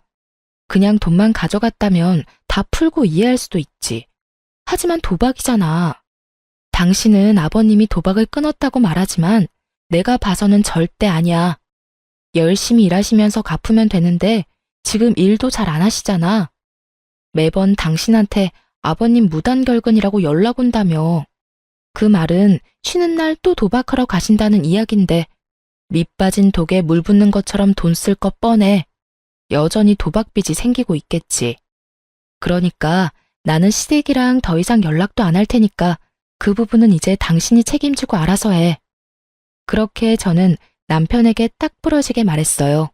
그냥 돈만 가져갔다면 다 풀고 이해할 수도 있지. 하지만 도박이잖아. 당신은 아버님이 도박을 끊었다고 말하지만 내가 봐서는 절대 아니야. 열심히 일하시면서 갚으면 되는데 지금 일도 잘 안 하시잖아. 매번 당신한테 아버님 무단결근이라고 연락 온다며. 그 말은 쉬는 날 또 도박하러 가신다는 이야기인데 밑 빠진 독에 물 붓는 것처럼 돈 쓸 것 뻔해. 여전히 도박빚이 생기고 있겠지. 그러니까 나는 시댁이랑 더 이상 연락도 안 할 테니까 그 부분은 이제 당신이 책임지고 알아서 해. 그렇게 저는 남편에게 딱 부러지게 말했어요.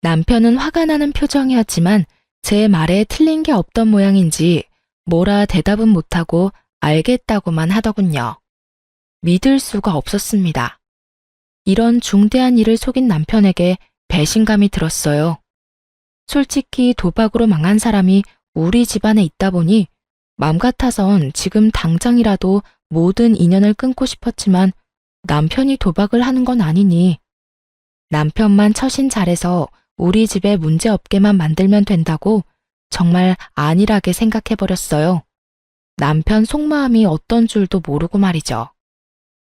남편은 화가 나는 표정이었지만 제 말에 틀린 게 없던 모양인지 뭐라 대답은 못하고 알겠다고만 하더군요. 믿을 수가 없었습니다. 이런 중대한 일을 속인 남편에게 배신감이 들었어요. 솔직히 도박으로 망한 사람이 우리 집안에 있다 보니 맘 같아선 지금 당장이라도 모든 인연을 끊고 싶었지만 남편이 도박을 하는 건 아니니 남편만 처신 잘해서 우리 집에 문제 없게만 만들면 된다고 정말 안일하게 생각해버렸어요. 남편 속마음이 어떤 줄도 모르고 말이죠.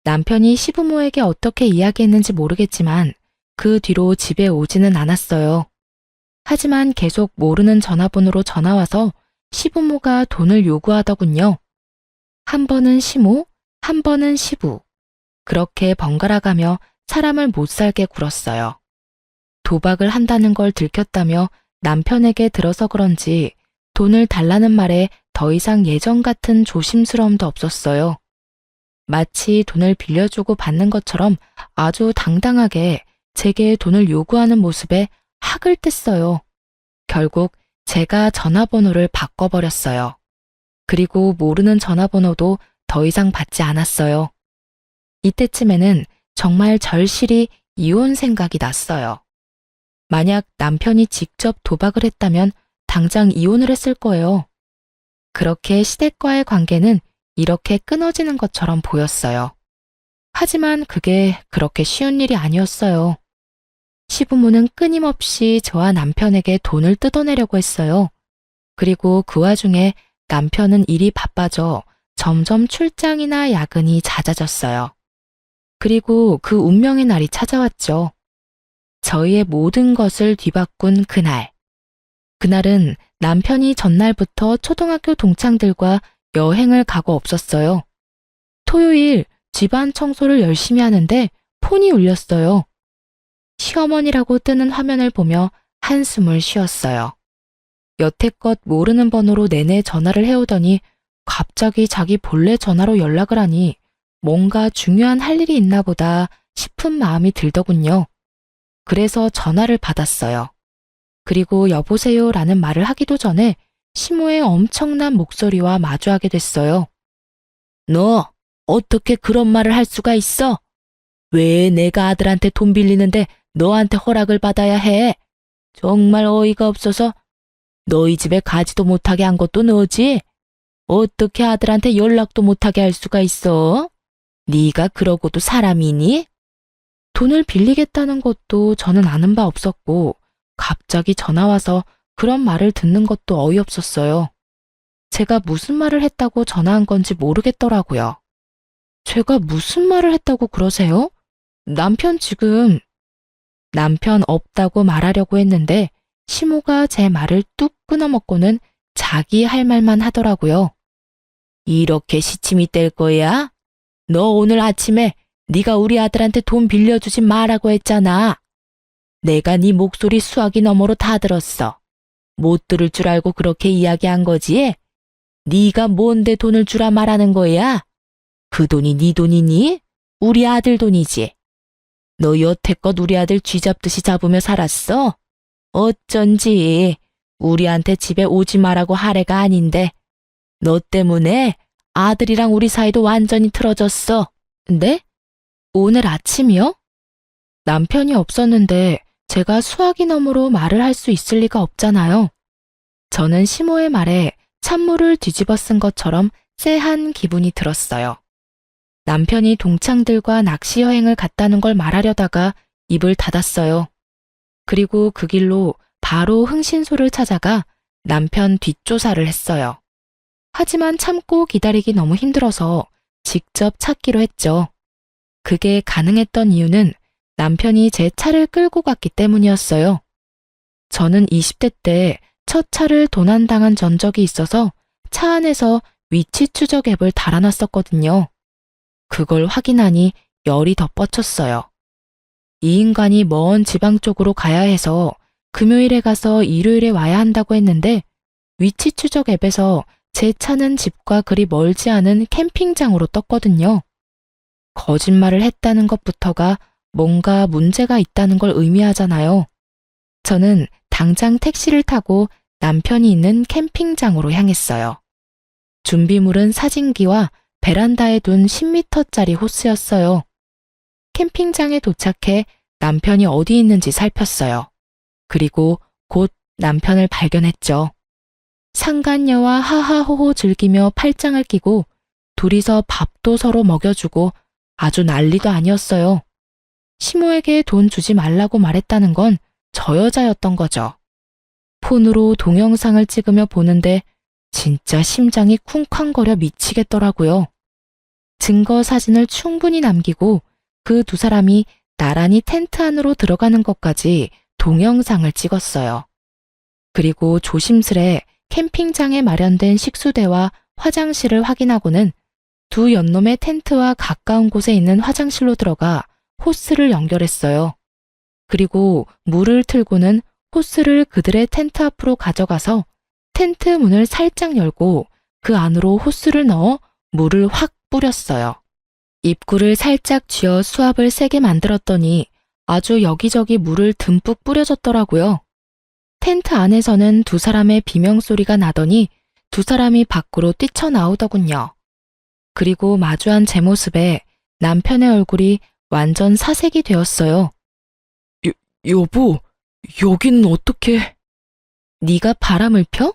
남편이 시부모에게 어떻게 이야기했는지 모르겠지만 그 뒤로 집에 오지는 않았어요. 하지만 계속 모르는 전화번호로 전화와서 시부모가 돈을 요구하더군요. 한 번은 시모, 한 번은 시부. 그렇게 번갈아가며 사람을 못 살게 굴었어요. 도박을 한다는 걸 들켰다며 남편에게 들어서 그런지 돈을 달라는 말에 더 이상 예전 같은 조심스러움도 없었어요. 마치 돈을 빌려주고 받는 것처럼 아주 당당하게 제게 돈을 요구하는 모습에 학을 뗐어요. 결국 제가 전화번호를 바꿔버렸어요. 그리고 모르는 전화번호도 더 이상 받지 않았어요. 이때쯤에는 정말 절실히 이혼 생각이 났어요. 만약 남편이 직접 도박을 했다면 당장 이혼을 했을 거예요. 그렇게 시댁과의 관계는 이렇게 끊어지는 것처럼 보였어요. 하지만 그게 그렇게 쉬운 일이 아니었어요. 시부모는 끊임없이 저와 남편에게 돈을 뜯어내려고 했어요. 그리고 그 와중에 남편은 일이 바빠져 점점 출장이나 야근이 잦아졌어요. 그리고 그 운명의 날이 찾아왔죠. 저희의 모든 것을 뒤바꾼 그날. 그날은 남편이 전날부터 초등학교 동창들과 여행을 가고 없었어요. 토요일 집안 청소를 열심히 하는데 폰이 울렸어요. 시어머니라고 뜨는 화면을 보며 한숨을 쉬었어요. 여태껏 모르는 번호로 내내 전화를 해오더니 갑자기 자기 본래 전화로 연락을 하니 뭔가 중요한 할 일이 있나 보다 싶은 마음이 들더군요. 그래서 전화를 받았어요. 그리고 여보세요 라는 말을 하기도 전에 시모의 엄청난 목소리와 마주하게 됐어요. 너 어떻게 그런 말을 할 수가 있어? 왜 내가 아들한테 돈 빌리는데 너한테 허락을 받아야 해? 정말 어이가 없어서 너희 집에 가지도 못하게 한 것도 너지? 어떻게 아들한테 연락도 못하게 할 수가 있어? 네가 그러고도 사람이니? 돈을 빌리겠다는 것도 저는 아는 바 없었고 갑자기 전화와서 그런 말을 듣는 것도 어이없었어요. 제가 무슨 말을 했다고 전화한 건지 모르겠더라고요. 제가 무슨 말을 했다고 그러세요? 남편 없다고 말하려고 했는데 시모가 제 말을 뚝 끊어먹고는 자기 할 말만 하더라고요. 이렇게 시침이 뗄 거야? 너 오늘 아침에 네가 우리 아들한테 돈 빌려주지 말라고 했잖아. 내가 네 목소리 수화기 너머로 다 들었어. 못 들을 줄 알고 그렇게 이야기한 거지? 네가 뭔데 돈을 주라 말하는 거야? 그 돈이 네 돈이니? 우리 아들 돈이지. 너 여태껏 우리 아들 쥐잡듯이 잡으며 살았어? 어쩐지 우리한테 집에 오지 말라고 하래가 아닌데 너 때문에 아들이랑 우리 사이도 완전히 틀어졌어. 네? 오늘 아침이요? 남편이 없었는데 제가 수화기 너머로 말을 할 수 있을 리가 없잖아요. 저는 시모의 말에 찬물을 뒤집어 쓴 것처럼 쎄한 기분이 들었어요. 남편이 동창들과 낚시 여행을 갔다는 걸 말하려다가 입을 닫았어요. 그리고 그 길로 바로 흥신소를 찾아가 남편 뒷조사를 했어요. 하지만 참고 기다리기 너무 힘들어서 직접 찾기로 했죠. 그게 가능했던 이유는 남편이 제 차를 끌고 갔기 때문이었어요. 저는 20대 때 첫 차를 도난당한 전적이 있어서 차 안에서 위치 추적 앱을 달아놨었거든요. 그걸 확인하니 열이 더 뻗쳤어요. 이 인간이 먼 지방 쪽으로 가야 해서 금요일에 가서 일요일에 와야 한다고 했는데 위치 추적 앱에서 제 차는 집과 그리 멀지 않은 캠핑장으로 떴거든요. 거짓말을 했다는 것부터가 뭔가 문제가 있다는 걸 의미하잖아요. 저는 당장 택시를 타고 남편이 있는 캠핑장으로 향했어요. 준비물은 사진기와 베란다에 둔 10m짜리 호스였어요. 캠핑장에 도착해 남편이 어디 있는지 살폈어요. 그리고 곧 남편을 발견했죠. 상간녀와 하하호호 즐기며 팔짱을 끼고 둘이서 밥도 서로 먹여주고 아주 난리도 아니었어요. 시모에게 돈 주지 말라고 말했다는 건 저 여자였던 거죠. 폰으로 동영상을 찍으며 보는데 진짜 심장이 쿵쾅거려 미치겠더라고요. 증거 사진을 충분히 남기고 그 두 사람이 나란히 텐트 안으로 들어가는 것까지 동영상을 찍었어요. 그리고 조심스레 캠핑장에 마련된 식수대와 화장실을 확인하고는 두 연놈의 텐트와 가까운 곳에 있는 화장실로 들어가 호스를 연결했어요. 그리고 물을 틀고는 호스를 그들의 텐트 앞으로 가져가서 텐트 문을 살짝 열고 그 안으로 호스를 넣어 물을 확 뿌렸어요. 입구를 살짝 쥐어 수압을 세게 만들었더니 아주 여기저기 물을 듬뿍 뿌려줬더라고요. 텐트 안에서는 두 사람의 비명소리가 나더니 두 사람이 밖으로 뛰쳐나오더군요. 그리고 마주한 제 모습에 남편의 얼굴이 완전 사색이 되었어요. 여보, 여기는 어떻게... 네가 바람을 펴?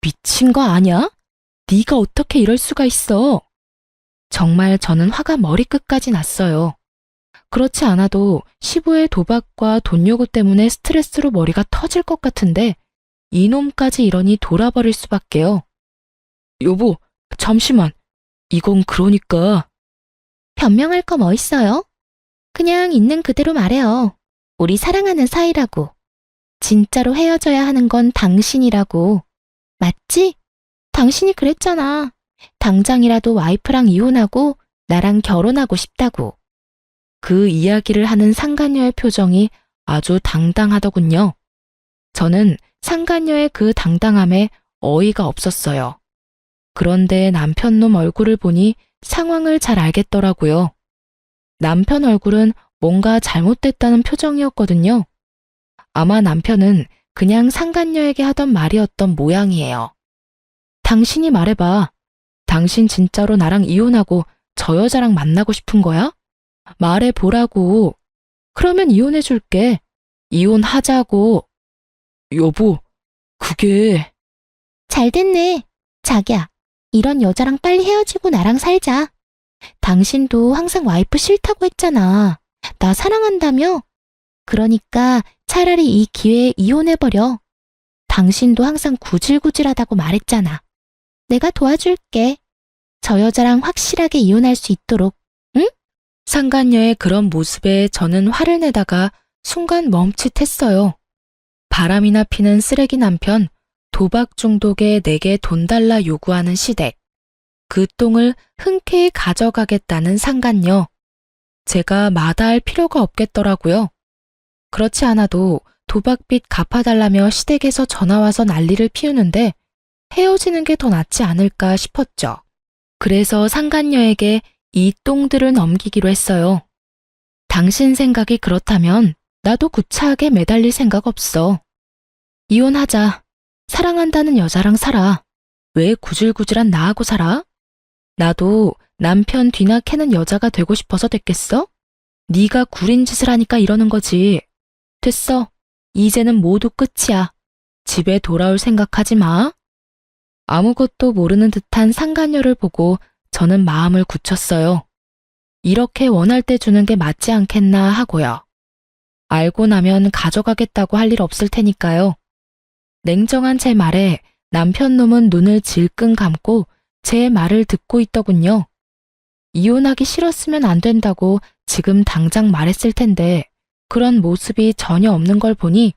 미친 거 아냐? 네가 어떻게 이럴 수가 있어? 정말 저는 화가 머리끝까지 났어요. 그렇지 않아도 시부의 도박과 돈 요구 때문에 스트레스로 머리가 터질 것 같은데 이놈까지 이러니 돌아버릴 수밖에요. 여보, 잠시만. 이건 그러니까... 변명할 거 뭐 있어요? 그냥 있는 그대로 말해요. 우리 사랑하는 사이라고. 진짜로 헤어져야 하는 건 당신이라고. 맞지? 당신이 그랬잖아. 당장이라도 와이프랑 이혼하고 나랑 결혼하고 싶다고. 그 이야기를 하는 상간녀의 표정이 아주 당당하더군요. 저는 상간녀의 그 당당함에 어이가 없었어요. 그런데 남편놈 얼굴을 보니 상황을 잘 알겠더라고요. 남편 얼굴은 뭔가 잘못됐다는 표정이었거든요. 아마 남편은 그냥 상간녀에게 하던 말이었던 모양이에요. 당신이 말해봐. 당신 진짜로 나랑 이혼하고 저 여자랑 만나고 싶은 거야? 말해보라고. 그러면 이혼해줄게. 이혼하자고. 여보, 그게... 잘 됐네. 자기야, 이런 여자랑 빨리 헤어지고 나랑 살자. 당신도 항상 와이프 싫다고 했잖아. 나 사랑한다며? 그러니까 차라리 이 기회에 이혼해버려. 당신도 항상 구질구질하다고 말했잖아. 내가 도와줄게. 저 여자랑 확실하게 이혼할 수 있도록, 응? 상간녀의 그런 모습에 저는 화를 내다가 순간 멈칫했어요. 바람이나 피는 쓰레기 남편, 도박 중독에 내게 돈 달라 요구하는 시댁, 그 똥을 흔쾌히 가져가겠다는 상간녀. 제가 마다할 필요가 없겠더라고요. 그렇지 않아도 도박빚 갚아달라며 시댁에서 전화와서 난리를 피우는데 헤어지는 게 더 낫지 않을까 싶었죠. 그래서 상간녀에게 이 똥들을 넘기기로 했어요. 당신 생각이 그렇다면 나도 구차하게 매달릴 생각 없어. 이혼하자. 사랑한다는 여자랑 살아. 왜 구질구질한 나하고 살아? 나도 남편 뒤나 캐는 여자가 되고 싶어서 됐겠어? 네가 구린 짓을 하니까 이러는 거지. 됐어. 이제는 모두 끝이야. 집에 돌아올 생각하지 마. 아무것도 모르는 듯한 상간녀를 보고 저는 마음을 굳혔어요. 이렇게 원할 때 주는 게 맞지 않겠나 하고요. 알고 나면 가져가겠다고 할 일 없을 테니까요. 냉정한 제 말에 남편 놈은 눈을 질끈 감고 제 말을 듣고 있더군요. 이혼하기 싫었으면 안 된다고 지금 당장 말했을 텐데 그런 모습이 전혀 없는 걸 보니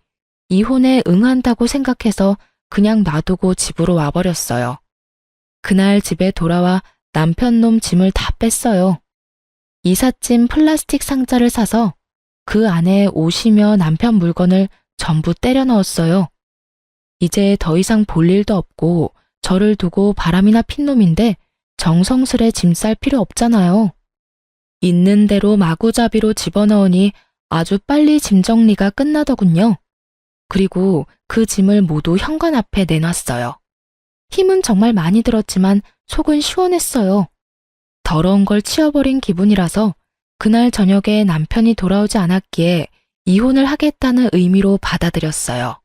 이혼에 응한다고 생각해서 그냥 놔두고 집으로 와버렸어요. 그날 집에 돌아와 남편 놈 짐을 다 뺐어요. 이삿짐 플라스틱 상자를 사서 그 안에 옷이며 남편 물건을 전부 때려 넣었어요. 이제 더 이상 볼 일도 없고 저를 두고 바람이나 핀 놈인데 정성스레 짐 쌀 필요 없잖아요. 있는 대로 마구잡이로 집어넣으니 아주 빨리 짐 정리가 끝나더군요. 그리고 그 짐을 모두 현관 앞에 내놨어요. 힘은 정말 많이 들었지만 속은 시원했어요. 더러운 걸 치워버린 기분이라서 그날 저녁에 남편이 돌아오지 않았기에 이혼을 하겠다는 의미로 받아들였어요.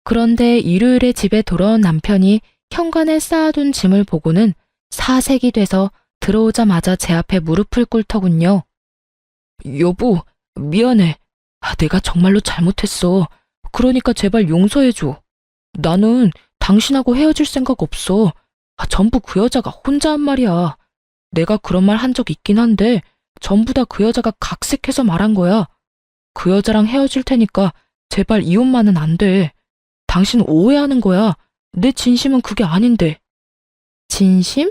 그런데 일요일에 집에 돌아온 남편이 현관에 쌓아둔 짐을 보고는 사색이 돼서 들어오자마자 제 앞에 무릎을 꿇더군요. 여보, 미안해. 내가 정말로 잘못했어. 그러니까 제발 용서해줘. 나는 당신하고 헤어질 생각 없어. 전부 그 여자가 혼자 한 말이야. 내가 그런 말 한 적 있긴 한데 전부 다 그 여자가 각색해서 말한 거야. 그 여자랑 헤어질 테니까 제발 이혼만은 안 돼. 당신 오해하는 거야. 내 진심은 그게 아닌데. 진심?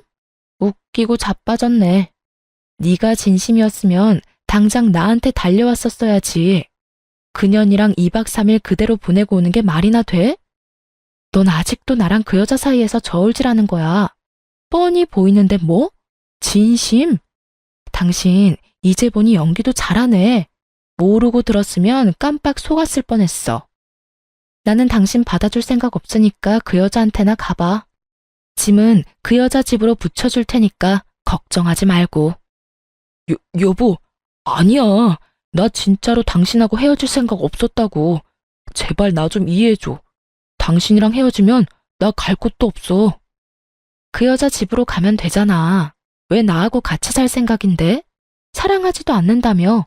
웃기고 자빠졌네. 네가 진심이었으면 당장 나한테 달려왔었어야지. 그년이랑 2박 3일 그대로 보내고 오는 게 말이나 돼? 넌 아직도 나랑 그 여자 사이에서 저울질하는 거야. 뻔히 보이는데 뭐? 진심? 당신 이제 보니 연기도 잘하네. 모르고 들었으면 깜빡 속았을 뻔했어. 나는 당신 받아줄 생각 없으니까 그 여자한테나 가봐. 짐은 그 여자 집으로 붙여줄 테니까 걱정하지 말고. 여보, 아니야. 나 진짜로 당신하고 헤어질 생각 없었다고. 제발 나 좀 이해해줘. 당신이랑 헤어지면 나 갈 곳도 없어. 그 여자 집으로 가면 되잖아. 왜 나하고 같이 살 생각인데? 사랑하지도 않는다며.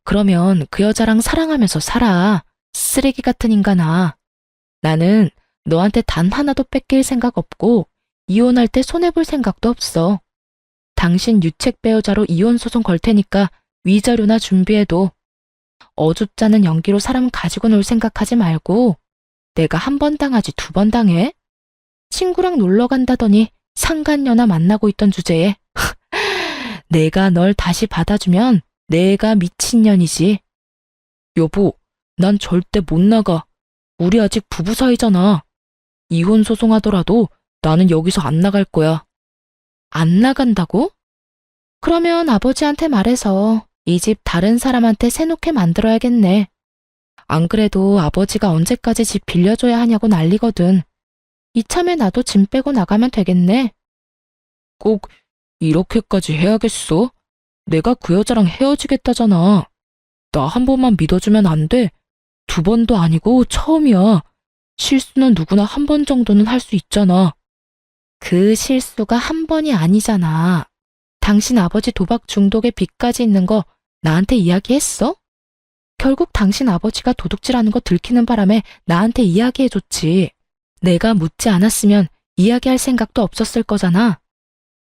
그러면 그 여자랑 사랑하면서 살아. 쓰레기 같은 인간아. 나는 너한테 단 하나도 뺏길 생각 없고 이혼할 때 손해볼 생각도 없어. 당신 유책 배우자로 이혼 소송 걸 테니까 위자료나 준비해도. 어줍잖은 연기로 사람 가지고 놀 생각하지 말고. 내가 한 번 당하지 2번 당해? 친구랑 놀러 간다더니 상간녀나 만나고 있던 주제에 내가 널 다시 받아주면 내가 미친년이지. 여보, 난 절대 못 나가. 우리 아직 부부 사이잖아. 이혼 소송하더라도 나는 여기서 안 나갈 거야. 안 나간다고? 그러면 아버지한테 말해서 이 집 다른 사람한테 세놓게 만들어야겠네. 안 그래도 아버지가 언제까지 집 빌려줘야 하냐고 난리거든. 이참에 나도 짐 빼고 나가면 되겠네. 꼭 이렇게까지 해야겠어? 내가 그 여자랑 헤어지겠다잖아. 나 한 번만 믿어주면 안 돼? 2번도 아니고 처음이야. 실수는 누구나 한 번 정도는 할 수 있잖아. 그 실수가 한 번이 아니잖아. 당신 아버지 도박 중독에 빚까지 있는 거 나한테 이야기했어? 결국 당신 아버지가 도둑질하는 거 들키는 바람에 나한테 이야기해줬지. 내가 묻지 않았으면 이야기할 생각도 없었을 거잖아.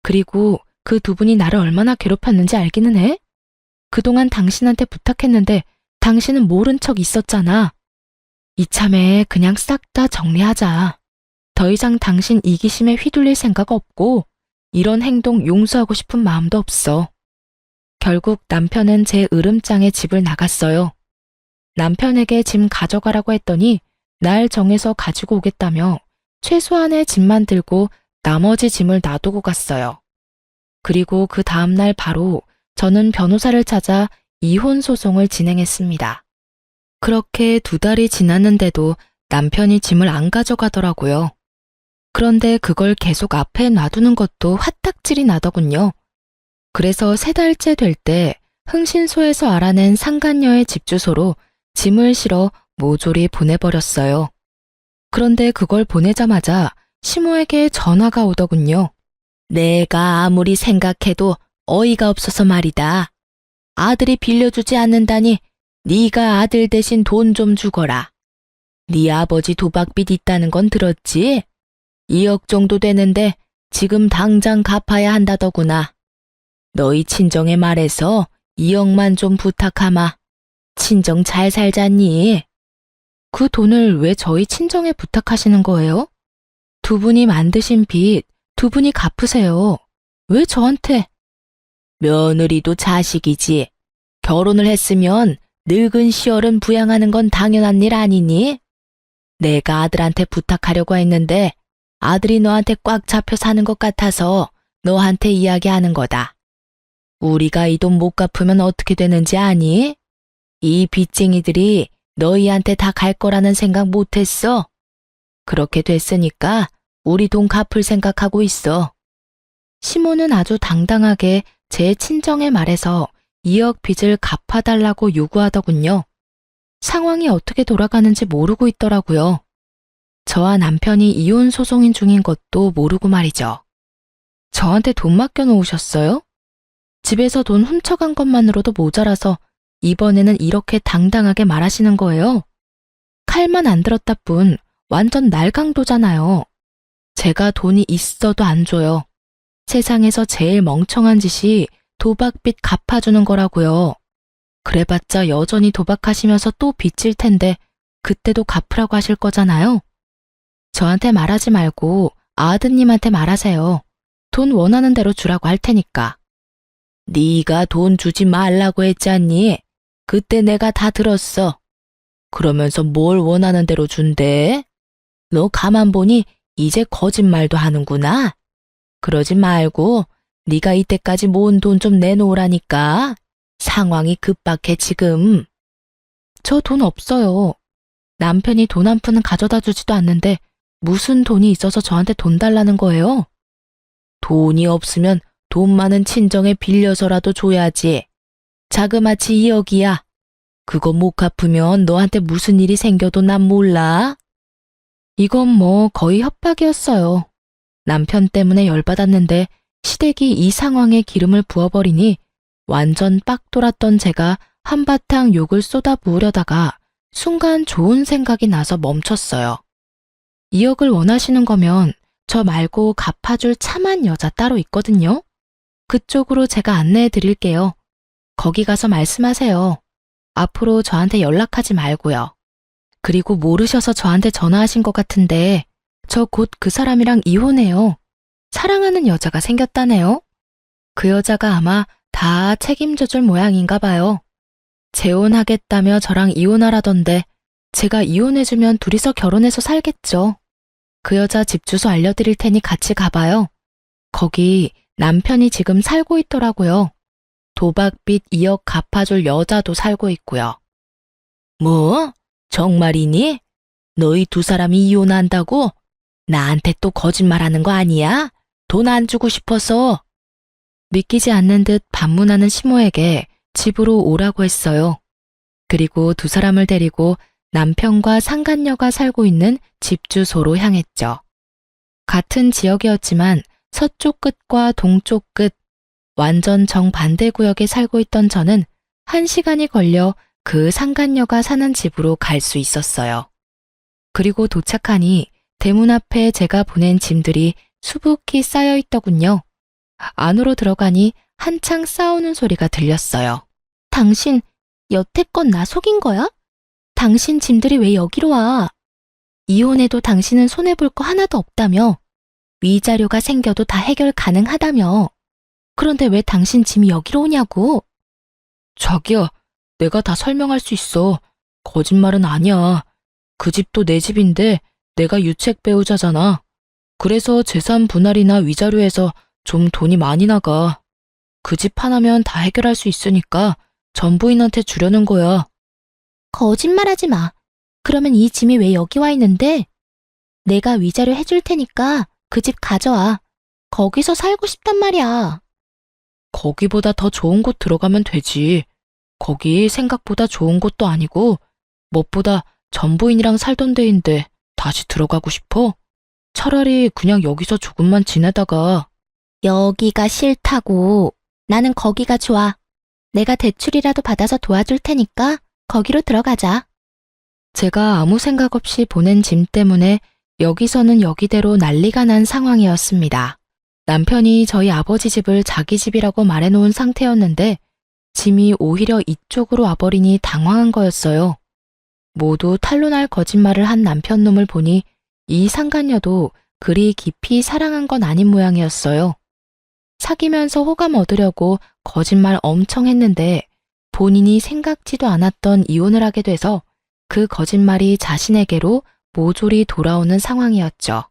그리고 그 2분이 나를 얼마나 괴롭혔는지 알기는 해? 그동안 당신한테 부탁했는데 당신은 모른 척 있었잖아. 이참에 그냥 싹 다 정리하자. 더 이상 당신 이기심에 휘둘릴 생각 없고 이런 행동 용서하고 싶은 마음도 없어. 결국 남편은 제 으름장에 집을 나갔어요. 남편에게 짐 가져가라고 했더니 날 정해서 가지고 오겠다며 최소한의 짐만 들고 나머지 짐을 놔두고 갔어요. 그리고 그 다음날 바로 저는 변호사를 찾아 이혼 소송을 진행했습니다. 그렇게 2달이 지났는데도 남편이 짐을 안 가져가더라고요. 그런데 그걸 계속 앞에 놔두는 것도 화딱질이 나더군요. 그래서 3달째 될 때 흥신소에서 알아낸 상간녀의 집 주소로 짐을 실어 모조리 보내버렸어요. 그런데 그걸 보내자마자 시모에게 전화가 오더군요. 내가 아무리 생각해도 어이가 없어서 말이다. 아들이 빌려주지 않는다니 네가 아들 대신 돈 좀 주거라. 네 아버지 도박빚 있다는 건 들었지? 2억 정도 되는데 지금 당장 갚아야 한다더구나. 너희 친정에 말해서 2억만 좀 부탁하마. 친정 잘 살잖니? 그 돈을 왜 저희 친정에 부탁하시는 거예요? 2분이 만드신 빚 2분이 갚으세요. 왜 저한테? 며느리도 자식이지. 결혼을 했으면 늙은 시어른 부양하는 건 당연한 일 아니니? 내가 아들한테 부탁하려고 했는데 아들이 너한테 꽉 잡혀 사는 것 같아서 너한테 이야기하는 거다. 우리가 이 돈 못 갚으면 어떻게 되는지 아니? 이 빚쟁이들이 너희한테 다 갈 거라는 생각 못 했어? 그렇게 됐으니까 우리 돈 갚을 생각하고 있어. 시모는 아주 당당하게 제 친정에 말해서 2억 빚을 갚아달라고 요구하더군요. 상황이 어떻게 돌아가는지 모르고 있더라고요. 저와 남편이 이혼 소송인 중인 것도 모르고 말이죠. 저한테 돈 맡겨놓으셨어요? 집에서 돈 훔쳐간 것만으로도 모자라서 이번에는 이렇게 당당하게 말하시는 거예요. 칼만 안 들었다 뿐 완전 날강도잖아요. 제가 돈이 있어도 안 줘요. 세상에서 제일 멍청한 짓이 도박빚 갚아주는 거라고요. 그래봤자 여전히 도박하시면서 또 빚질 텐데 그때도 갚으라고 하실 거잖아요. 저한테 말하지 말고 아드님한테 말하세요. 돈 원하는 대로 주라고 할 테니까. 네가 돈 주지 말라고 했지 않니? 그때 내가 다 들었어. 그러면서 뭘 원하는 대로 준대? 너 가만 보니 이제 거짓말도 하는구나. 그러지 말고 네가 이때까지 모은 돈 좀 내놓으라니까. 상황이 급박해 지금. 저 돈 없어요. 남편이 돈 한 푼은 가져다 주지도 않는데 무슨 돈이 있어서 저한테 돈 달라는 거예요? 돈이 없으면 돈 많은 친정에 빌려서라도 줘야지. 자그마치 2억이야. 그거 못 갚으면 너한테 무슨 일이 생겨도 난 몰라. 이건 뭐 거의 협박이었어요. 남편 때문에 열받았는데 시댁이 이 상황에 기름을 부어버리니 완전 빡 돌았던 제가 한바탕 욕을 쏟아 부으려다가 순간 좋은 생각이 나서 멈췄어요. 2억을 원하시는 거면 저 말고 갚아줄 참한 여자 따로 있거든요. 그쪽으로 제가 안내해 드릴게요. 거기 가서 말씀하세요. 앞으로 저한테 연락하지 말고요. 그리고 모르셔서 저한테 전화하신 것 같은데 저 곧 그 사람이랑 이혼해요. 사랑하는 여자가 생겼다네요. 그 여자가 아마 다 책임져 줄 모양인가 봐요. 재혼하겠다며 저랑 이혼하라던데 제가 이혼해주면 둘이서 결혼해서 살겠죠. 그 여자 집 주소 알려드릴 테니 같이 가봐요. 거기 남편이 지금 살고 있더라고요. 도박빚 2억 갚아줄 여자도 살고 있고요. 뭐? 정말이니? 너희 두 사람이 이혼한다고? 나한테 또 거짓말하는 거 아니야? 돈 안 주고 싶어서. 믿기지 않는 듯 반문하는 시모에게 집으로 오라고 했어요. 그리고 두 사람을 데리고 남편과 상간녀가 살고 있는 집 주소로 향했죠. 같은 지역이었지만 서쪽 끝과 동쪽 끝, 완전 정반대 구역에 살고 있던 저는 1시간이 걸려 그 상간녀가 사는 집으로 갈 수 있었어요. 그리고 도착하니 대문 앞에 제가 보낸 짐들이 수북히 쌓여 있더군요. 안으로 들어가니 한창 싸우는 소리가 들렸어요. 당신 여태껏 나 속인 거야? 당신 짐들이 왜 여기로 와? 이혼해도 당신은 손해볼 거 하나도 없다며. 위자료가 생겨도 다 해결 가능하다며. 그런데 왜 당신 짐이 여기로 오냐고? 자기야, 내가 다 설명할 수 있어. 거짓말은 아니야. 그 집도 내 집인데 내가 유책 배우자잖아. 그래서 재산 분할이나 위자료에서 좀 돈이 많이 나가. 그 집 하나면 다 해결할 수 있으니까 전부인한테 주려는 거야. 거짓말하지 마. 그러면 이 짐이 왜 여기 와 있는데? 내가 위자료 해줄 테니까 그 집 가져와. 거기서 살고 싶단 말이야. 거기보다 더 좋은 곳 들어가면 되지. 거기 생각보다 좋은 곳도 아니고 무엇보다 전부인이랑 살던 데인데 다시 들어가고 싶어? 차라리 그냥 여기서 조금만 지내다가. 여기가 싫다고. 나는 거기가 좋아. 내가 대출이라도 받아서 도와줄 테니까 거기로 들어가자. 제가 아무 생각 없이 보낸 짐 때문에 여기서는 여기대로 난리가 난 상황이었습니다. 남편이 저희 아버지 집을 자기 집이라고 말해놓은 상태였는데 짐이 오히려 이쪽으로 와버리니 당황한 거였어요. 모두 탄로날 거짓말을 한 남편 놈을 보니 이 상간녀도 그리 깊이 사랑한 건 아닌 모양이었어요. 사귀면서 호감 얻으려고 거짓말 엄청 했는데 본인이 생각지도 않았던 이혼을 하게 돼서 그 거짓말이 자신에게로 모조리 돌아오는 상황이었죠.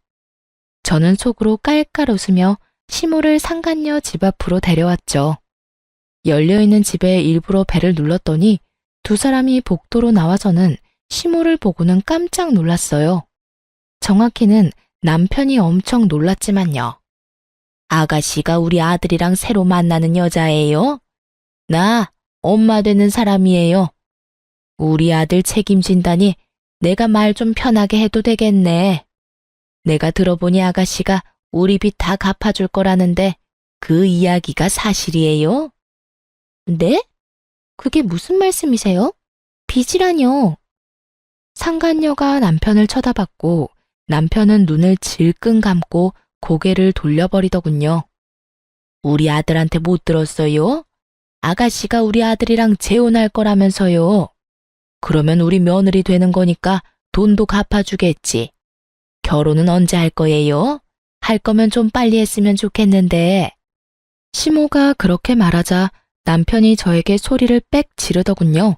저는 속으로 깔깔 웃으며 시모를 상간녀 집 앞으로 데려왔죠. 열려있는 집에 일부러 벨을 눌렀더니 두 사람이 복도로 나와서는 시모를 보고는 깜짝 놀랐어요. 정확히는 남편이 엄청 놀랐지만요. 아가씨가 우리 아들이랑 새로 만나는 여자예요? 나 엄마 되는 사람이에요. 우리 아들 책임진다니 내가 말 좀 편하게 해도 되겠네. 내가 들어보니 아가씨가 우리 빚 다 갚아줄 거라는데 그 이야기가 사실이에요? 네? 그게 무슨 말씀이세요? 빚이라뇨? 상간녀가 남편을 쳐다봤고 남편은 눈을 질끈 감고 고개를 돌려버리더군요. 우리 아들한테 못 들었어요? 아가씨가 우리 아들이랑 재혼할 거라면서요. 그러면 우리 며느리 되는 거니까 돈도 갚아주겠지. 결혼은 언제 할 거예요? 할 거면 좀 빨리 했으면 좋겠는데. 시모가 그렇게 말하자 남편이 저에게 소리를 빽 지르더군요.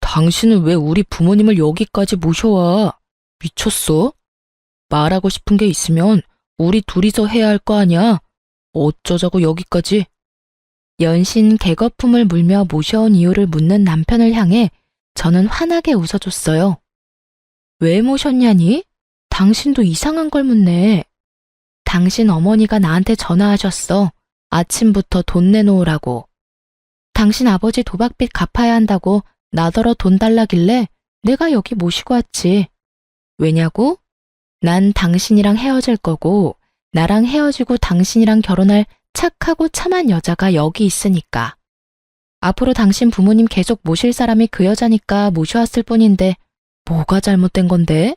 당신은 왜 우리 부모님을 여기까지 모셔와? 미쳤어? 말하고 싶은 게 있으면 우리 둘이서 해야 할 거 아니야? 어쩌자고 여기까지? 연신 개거품을 물며 모셔온 이유를 묻는 남편을 향해 저는 환하게 웃어줬어요. 왜 모셨냐니? 당신도 이상한 걸 묻네. 당신 어머니가 나한테 전화하셨어. 아침부터 돈 내놓으라고. 당신 아버지 도박빚 갚아야 한다고 나더러 돈 달라길래 내가 여기 모시고 왔지. 왜냐고? 난 당신이랑 헤어질 거고 나랑 헤어지고 당신이랑 결혼할 착하고 참한 여자가 여기 있으니까. 앞으로 당신 부모님 계속 모실 사람이 그 여자니까 모셔왔을 뿐인데 뭐가 잘못된 건데?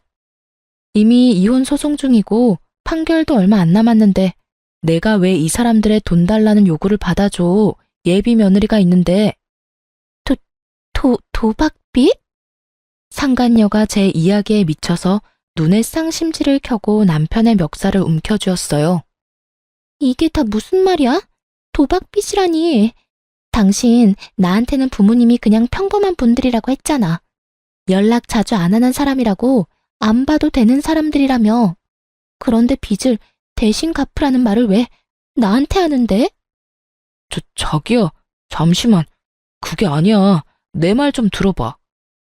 이미 이혼 소송 중이고 판결도 얼마 안 남았는데 내가 왜 이 사람들의 돈 달라는 요구를 받아줘. 예비 며느리가 있는데. 도박빚? 상간녀가 제 이야기에 미쳐서 눈에 쌍심지를 켜고 남편의 멱살을 움켜쥐었어요. 이게 다 무슨 말이야? 도박빚이라니. 당신 나한테는 부모님이 그냥 평범한 분들이라고 했잖아. 연락 자주 안 하는 사람이라고 안 봐도 되는 사람들이라며. 그런데 빚을 대신 갚으라는 말을 왜 나한테 하는데? 자기야, 잠시만. 그게 아니야. 내 말 좀 들어봐.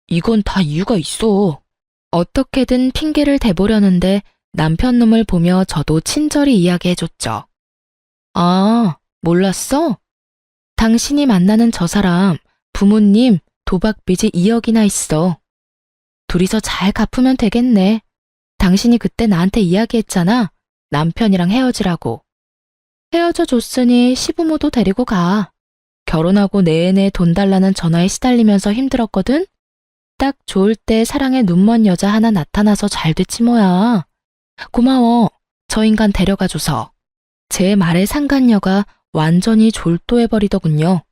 이건 다 이유가 있어. 어떻게든 핑계를 대보려는데 남편 놈을 보며 저도 친절히 이야기해줬죠. 아, 몰랐어? 당신이 만나는 저 사람, 부모님 도박빚이 2억이나 있어. 둘이서 잘 갚으면 되겠네. 당신이 그때 나한테 이야기했잖아. 남편이랑 헤어지라고. 헤어져 줬으니 시부모도 데리고 가. 결혼하고 내내 돈 달라는 전화에 시달리면서 힘들었거든? 딱 좋을 때 사랑에 눈먼 여자 하나 나타나서 잘 됐지 뭐야. 고마워. 저 인간 데려가줘서. 제 말에 상간녀가 완전히 졸도해버리더군요.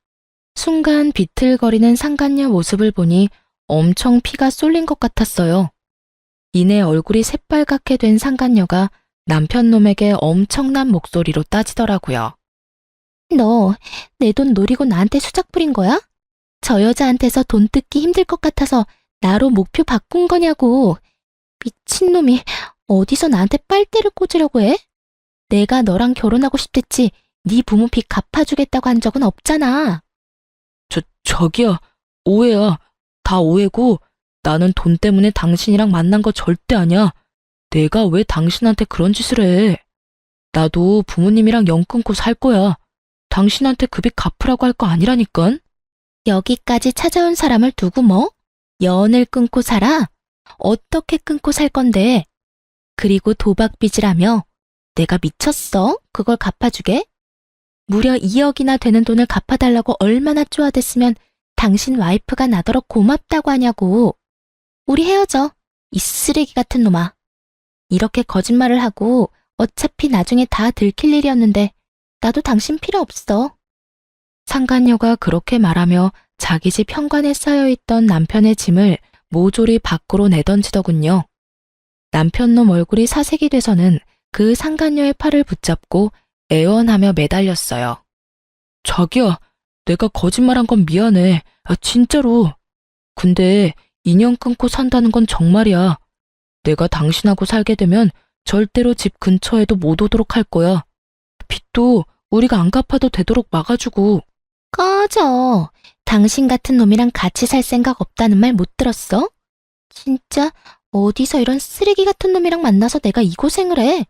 순간 비틀거리는 상간녀 모습을 보니 엄청 피가 쏠린 것 같았어요. 이내 얼굴이 새빨갛게 된 상간녀가 남편 놈에게 엄청난 목소리로 따지더라고요. 너 내 돈 노리고 나한테 수작 부린 거야? 저 여자한테서 돈 뜯기 힘들 것 같아서 나로 목표 바꾼 거냐고. 미친놈이 어디서 나한테 빨대를 꽂으려고 해? 내가 너랑 결혼하고 싶댔지 네 부모 빚 갚아주겠다고 한 적은 없잖아. 저기야, 오해야. 다 오해고 나는 돈 때문에 당신이랑 만난 거 절대 아니야. 내가 왜 당신한테 그런 짓을 해. 나도 부모님이랑 연 끊고 살 거야. 당신한테 그 빚 갚으라고 할 거 아니라니깐. 여기까지 찾아온 사람을 두고 뭐? 연을 끊고 살아? 어떻게 끊고 살 건데? 그리고 도박빚이라며? 내가 미쳤어? 그걸 갚아주게? 무려 2억이나 되는 돈을 갚아달라고 얼마나 쪼아댔으면 당신 와이프가 나더러 고맙다고 하냐고. 우리 헤어져. 이 쓰레기 같은 놈아. 이렇게 거짓말을 하고 어차피 나중에 다 들킬 일이었는데 나도 당신 필요 없어. 상간녀가 그렇게 말하며 자기 집 현관에 쌓여있던 남편의 짐을 모조리 밖으로 내던지더군요. 남편 놈 얼굴이 사색이 돼서는 그 상간녀의 팔을 붙잡고 애원하며 매달렸어요. 자기야, 내가 거짓말한 건 미안해. 진짜로. 근데 인연 끊고 산다는 건 정말이야. 내가 당신하고 살게 되면 절대로 집 근처에도 못 오도록 할 거야. 빚도 우리가 안 갚아도 되도록 막아주고. 꺼져. 당신 같은 놈이랑 같이 살 생각 없다는 말 못 들었어? 진짜 어디서 이런 쓰레기 같은 놈이랑 만나서 내가 이 고생을 해.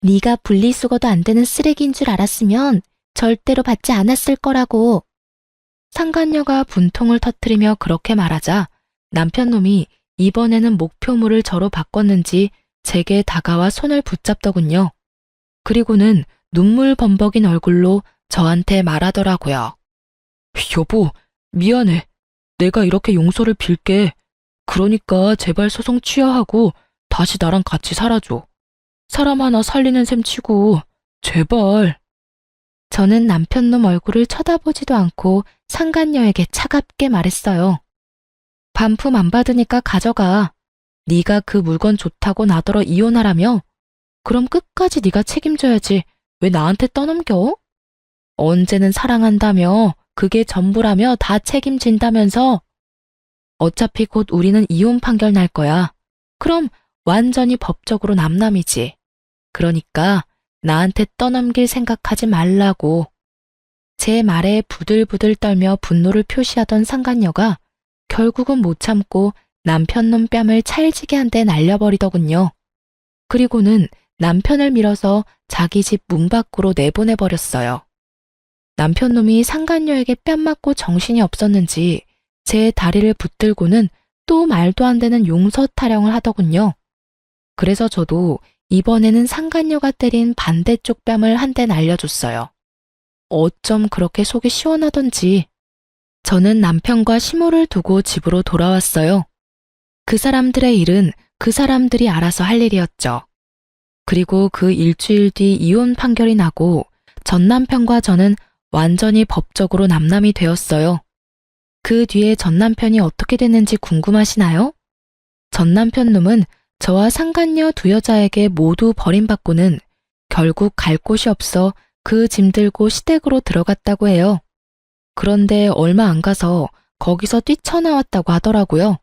네가 분리수거도 안 되는 쓰레기인 줄 알았으면 절대로 받지 않았을 거라고. 상간녀가 분통을 터뜨리며 그렇게 말하자 남편 놈이 이번에는 목표물을 저로 바꿨는지 제게 다가와 손을 붙잡더군요. 그리고는 눈물 범벅인 얼굴로 저한테 말하더라고요. 여보, 미안해. 내가 이렇게 용서를 빌게. 그러니까 제발 소송 취하하고 다시 나랑 같이 살아줘. 사람 하나 살리는 셈 치고 제발. 저는 남편놈 얼굴을 쳐다보지도 않고 상간녀에게 차갑게 말했어요. 반품 안 받으니까 가져가. 네가 그 물건 좋다고 나더러 이혼하라며? 그럼 끝까지 네가 책임져야지. 왜 나한테 떠넘겨? 언제는 사랑한다며, 그게 전부라며 다 책임진다면서. 어차피 곧 우리는 이혼 판결 날 거야. 그럼 완전히 법적으로 남남이지. 그러니까 나한테 떠넘길 생각하지 말라고. 제 말에 부들부들 떨며 분노를 표시하던 상간녀가 결국은 못 참고 남편놈 뺨을 찰지게 한 대 날려버리더군요. 그리고는 남편을 밀어서 자기 집 문 밖으로 내보내버렸어요. 남편놈이 상간녀에게 뺨 맞고 정신이 없었는지 제 다리를 붙들고는 또 말도 안 되는 용서 타령을 하더군요. 그래서 저도 이번에는 상간녀가 때린 반대쪽 뺨을 한 대 날려줬어요. 어쩜 그렇게 속이 시원하던지. 저는 남편과 시모를 두고 집으로 돌아왔어요. 그 사람들의 일은 그 사람들이 알아서 할 일이었죠. 그리고 그 일주일 뒤 이혼 판결이 나고 전 남편과 저는 완전히 법적으로 남남이 되었어요. 그 뒤에 전 남편이 어떻게 됐는지 궁금하시나요? 전 남편 놈은 저와 상간녀 두 여자에게 모두 버림받고는 결국 갈 곳이 없어 그 짐 들고 시댁으로 들어갔다고 해요. 그런데 얼마 안 가서 거기서 뛰쳐나왔다고 하더라고요.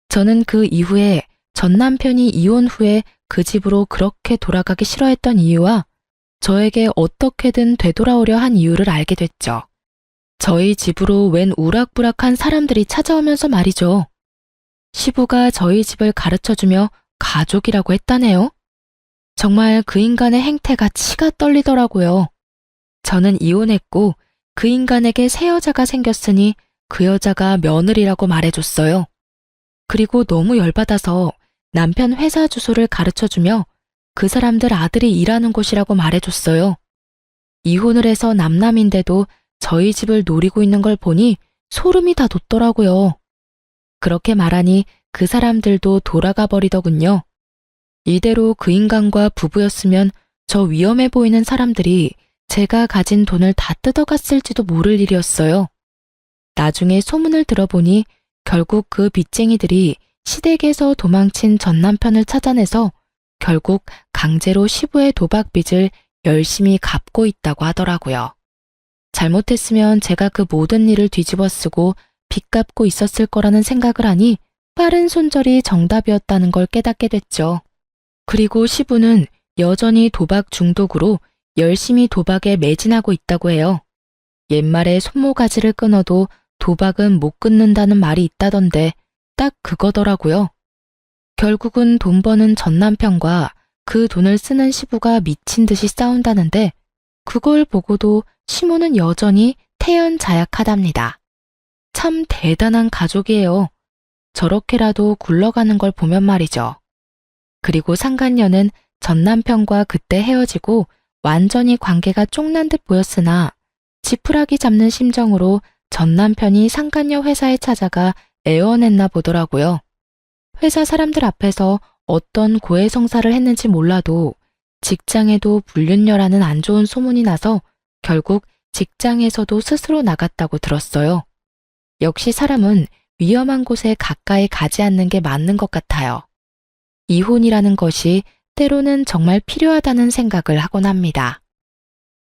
저는 그 이후에 전 남편이 이혼 후에 그 집으로 그렇게 돌아가기 싫어했던 이유와 저에게 어떻게든 되돌아오려 한 이유를 알게 됐죠. 저희 집으로 웬 우락부락한 사람들이 찾아오면서 말이죠. 시부가 저희 집을 가르쳐주며 가족이라고 했다네요. 정말 그 인간의 행태가 치가 떨리더라고요. 저는 이혼했고 그 인간에게 새 여자가 생겼으니 그 여자가 며느리라고 말해줬어요. 그리고 너무 열받아서 남편 회사 주소를 가르쳐주며 그 사람들 아들이 일하는 곳이라고 말해줬어요. 이혼을 해서 남남인데도 저희 집을 노리고 있는 걸 보니 소름이 다 돋더라고요. 그렇게 말하니 그 사람들도 돌아가 버리더군요. 이대로 그 인간과 부부였으면 저 위험해 보이는 사람들이 제가 가진 돈을 다 뜯어갔을지도 모를 일이었어요. 나중에 소문을 들어보니 결국 그 빚쟁이들이 시댁에서 도망친 전 남편을 찾아내서 결국 강제로 시부의 도박빚을 열심히 갚고 있다고 하더라고요. 잘못했으면 제가 그 모든 일을 뒤집어 쓰고 빚 갚고 있었을 거라는 생각을 하니 빠른 손절이 정답이었다는 걸 깨닫게 됐죠. 그리고 시부는 여전히 도박 중독으로 열심히 도박에 매진하고 있다고 해요. 옛말에 손모가지를 끊어도 도박은 못 끊는다는 말이 있다던데 딱 그거더라고요. 결국은 돈 버는 전 남편과 그 돈을 쓰는 시부가 미친 듯이 싸운다는데 그걸 보고도 시모는 여전히 태연자약하답니다. 참 대단한 가족이에요. 저렇게라도 굴러가는 걸 보면 말이죠. 그리고 상간녀는 전 남편과 그때 헤어지고 완전히 관계가 쫑난 듯 보였으나 지푸라기 잡는 심정으로 전 남편이 상간녀 회사에 찾아가 애원했나 보더라고요. 회사 사람들 앞에서 어떤 고해성사를 했는지 몰라도 직장에도 불륜녀라는 안 좋은 소문이 나서 결국 직장에서도 스스로 나갔다고 들었어요. 역시 사람은 위험한 곳에 가까이 가지 않는 게 맞는 것 같아요. 이혼이라는 것이 때로는 정말 필요하다는 생각을 하곤 합니다.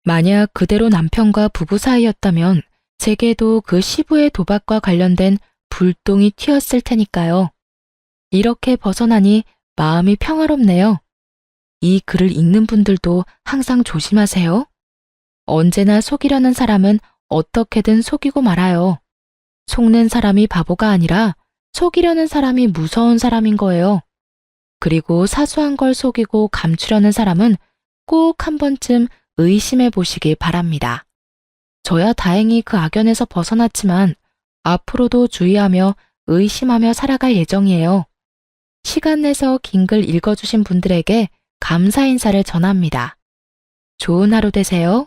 만약 그대로 남편과 부부 사이였다면 제게도 그 시부의 도박과 관련된 불똥이 튀었을 테니까요. 이렇게 벗어나니 마음이 평화롭네요. 이 글을 읽는 분들도 항상 조심하세요. 언제나 속이려는 사람은 어떻게든 속이고 말아요. 속는 사람이 바보가 아니라 속이려는 사람이 무서운 사람인 거예요. 그리고 사소한 걸 속이고 감추려는 사람은 꼭 한 번쯤 의심해 보시길 바랍니다. 저야 다행히 그 악연에서 벗어났지만 앞으로도 주의하며 의심하며 살아갈 예정이에요. 시간 내서 긴 글 읽어주신 분들에게 감사 인사를 전합니다. 좋은 하루 되세요.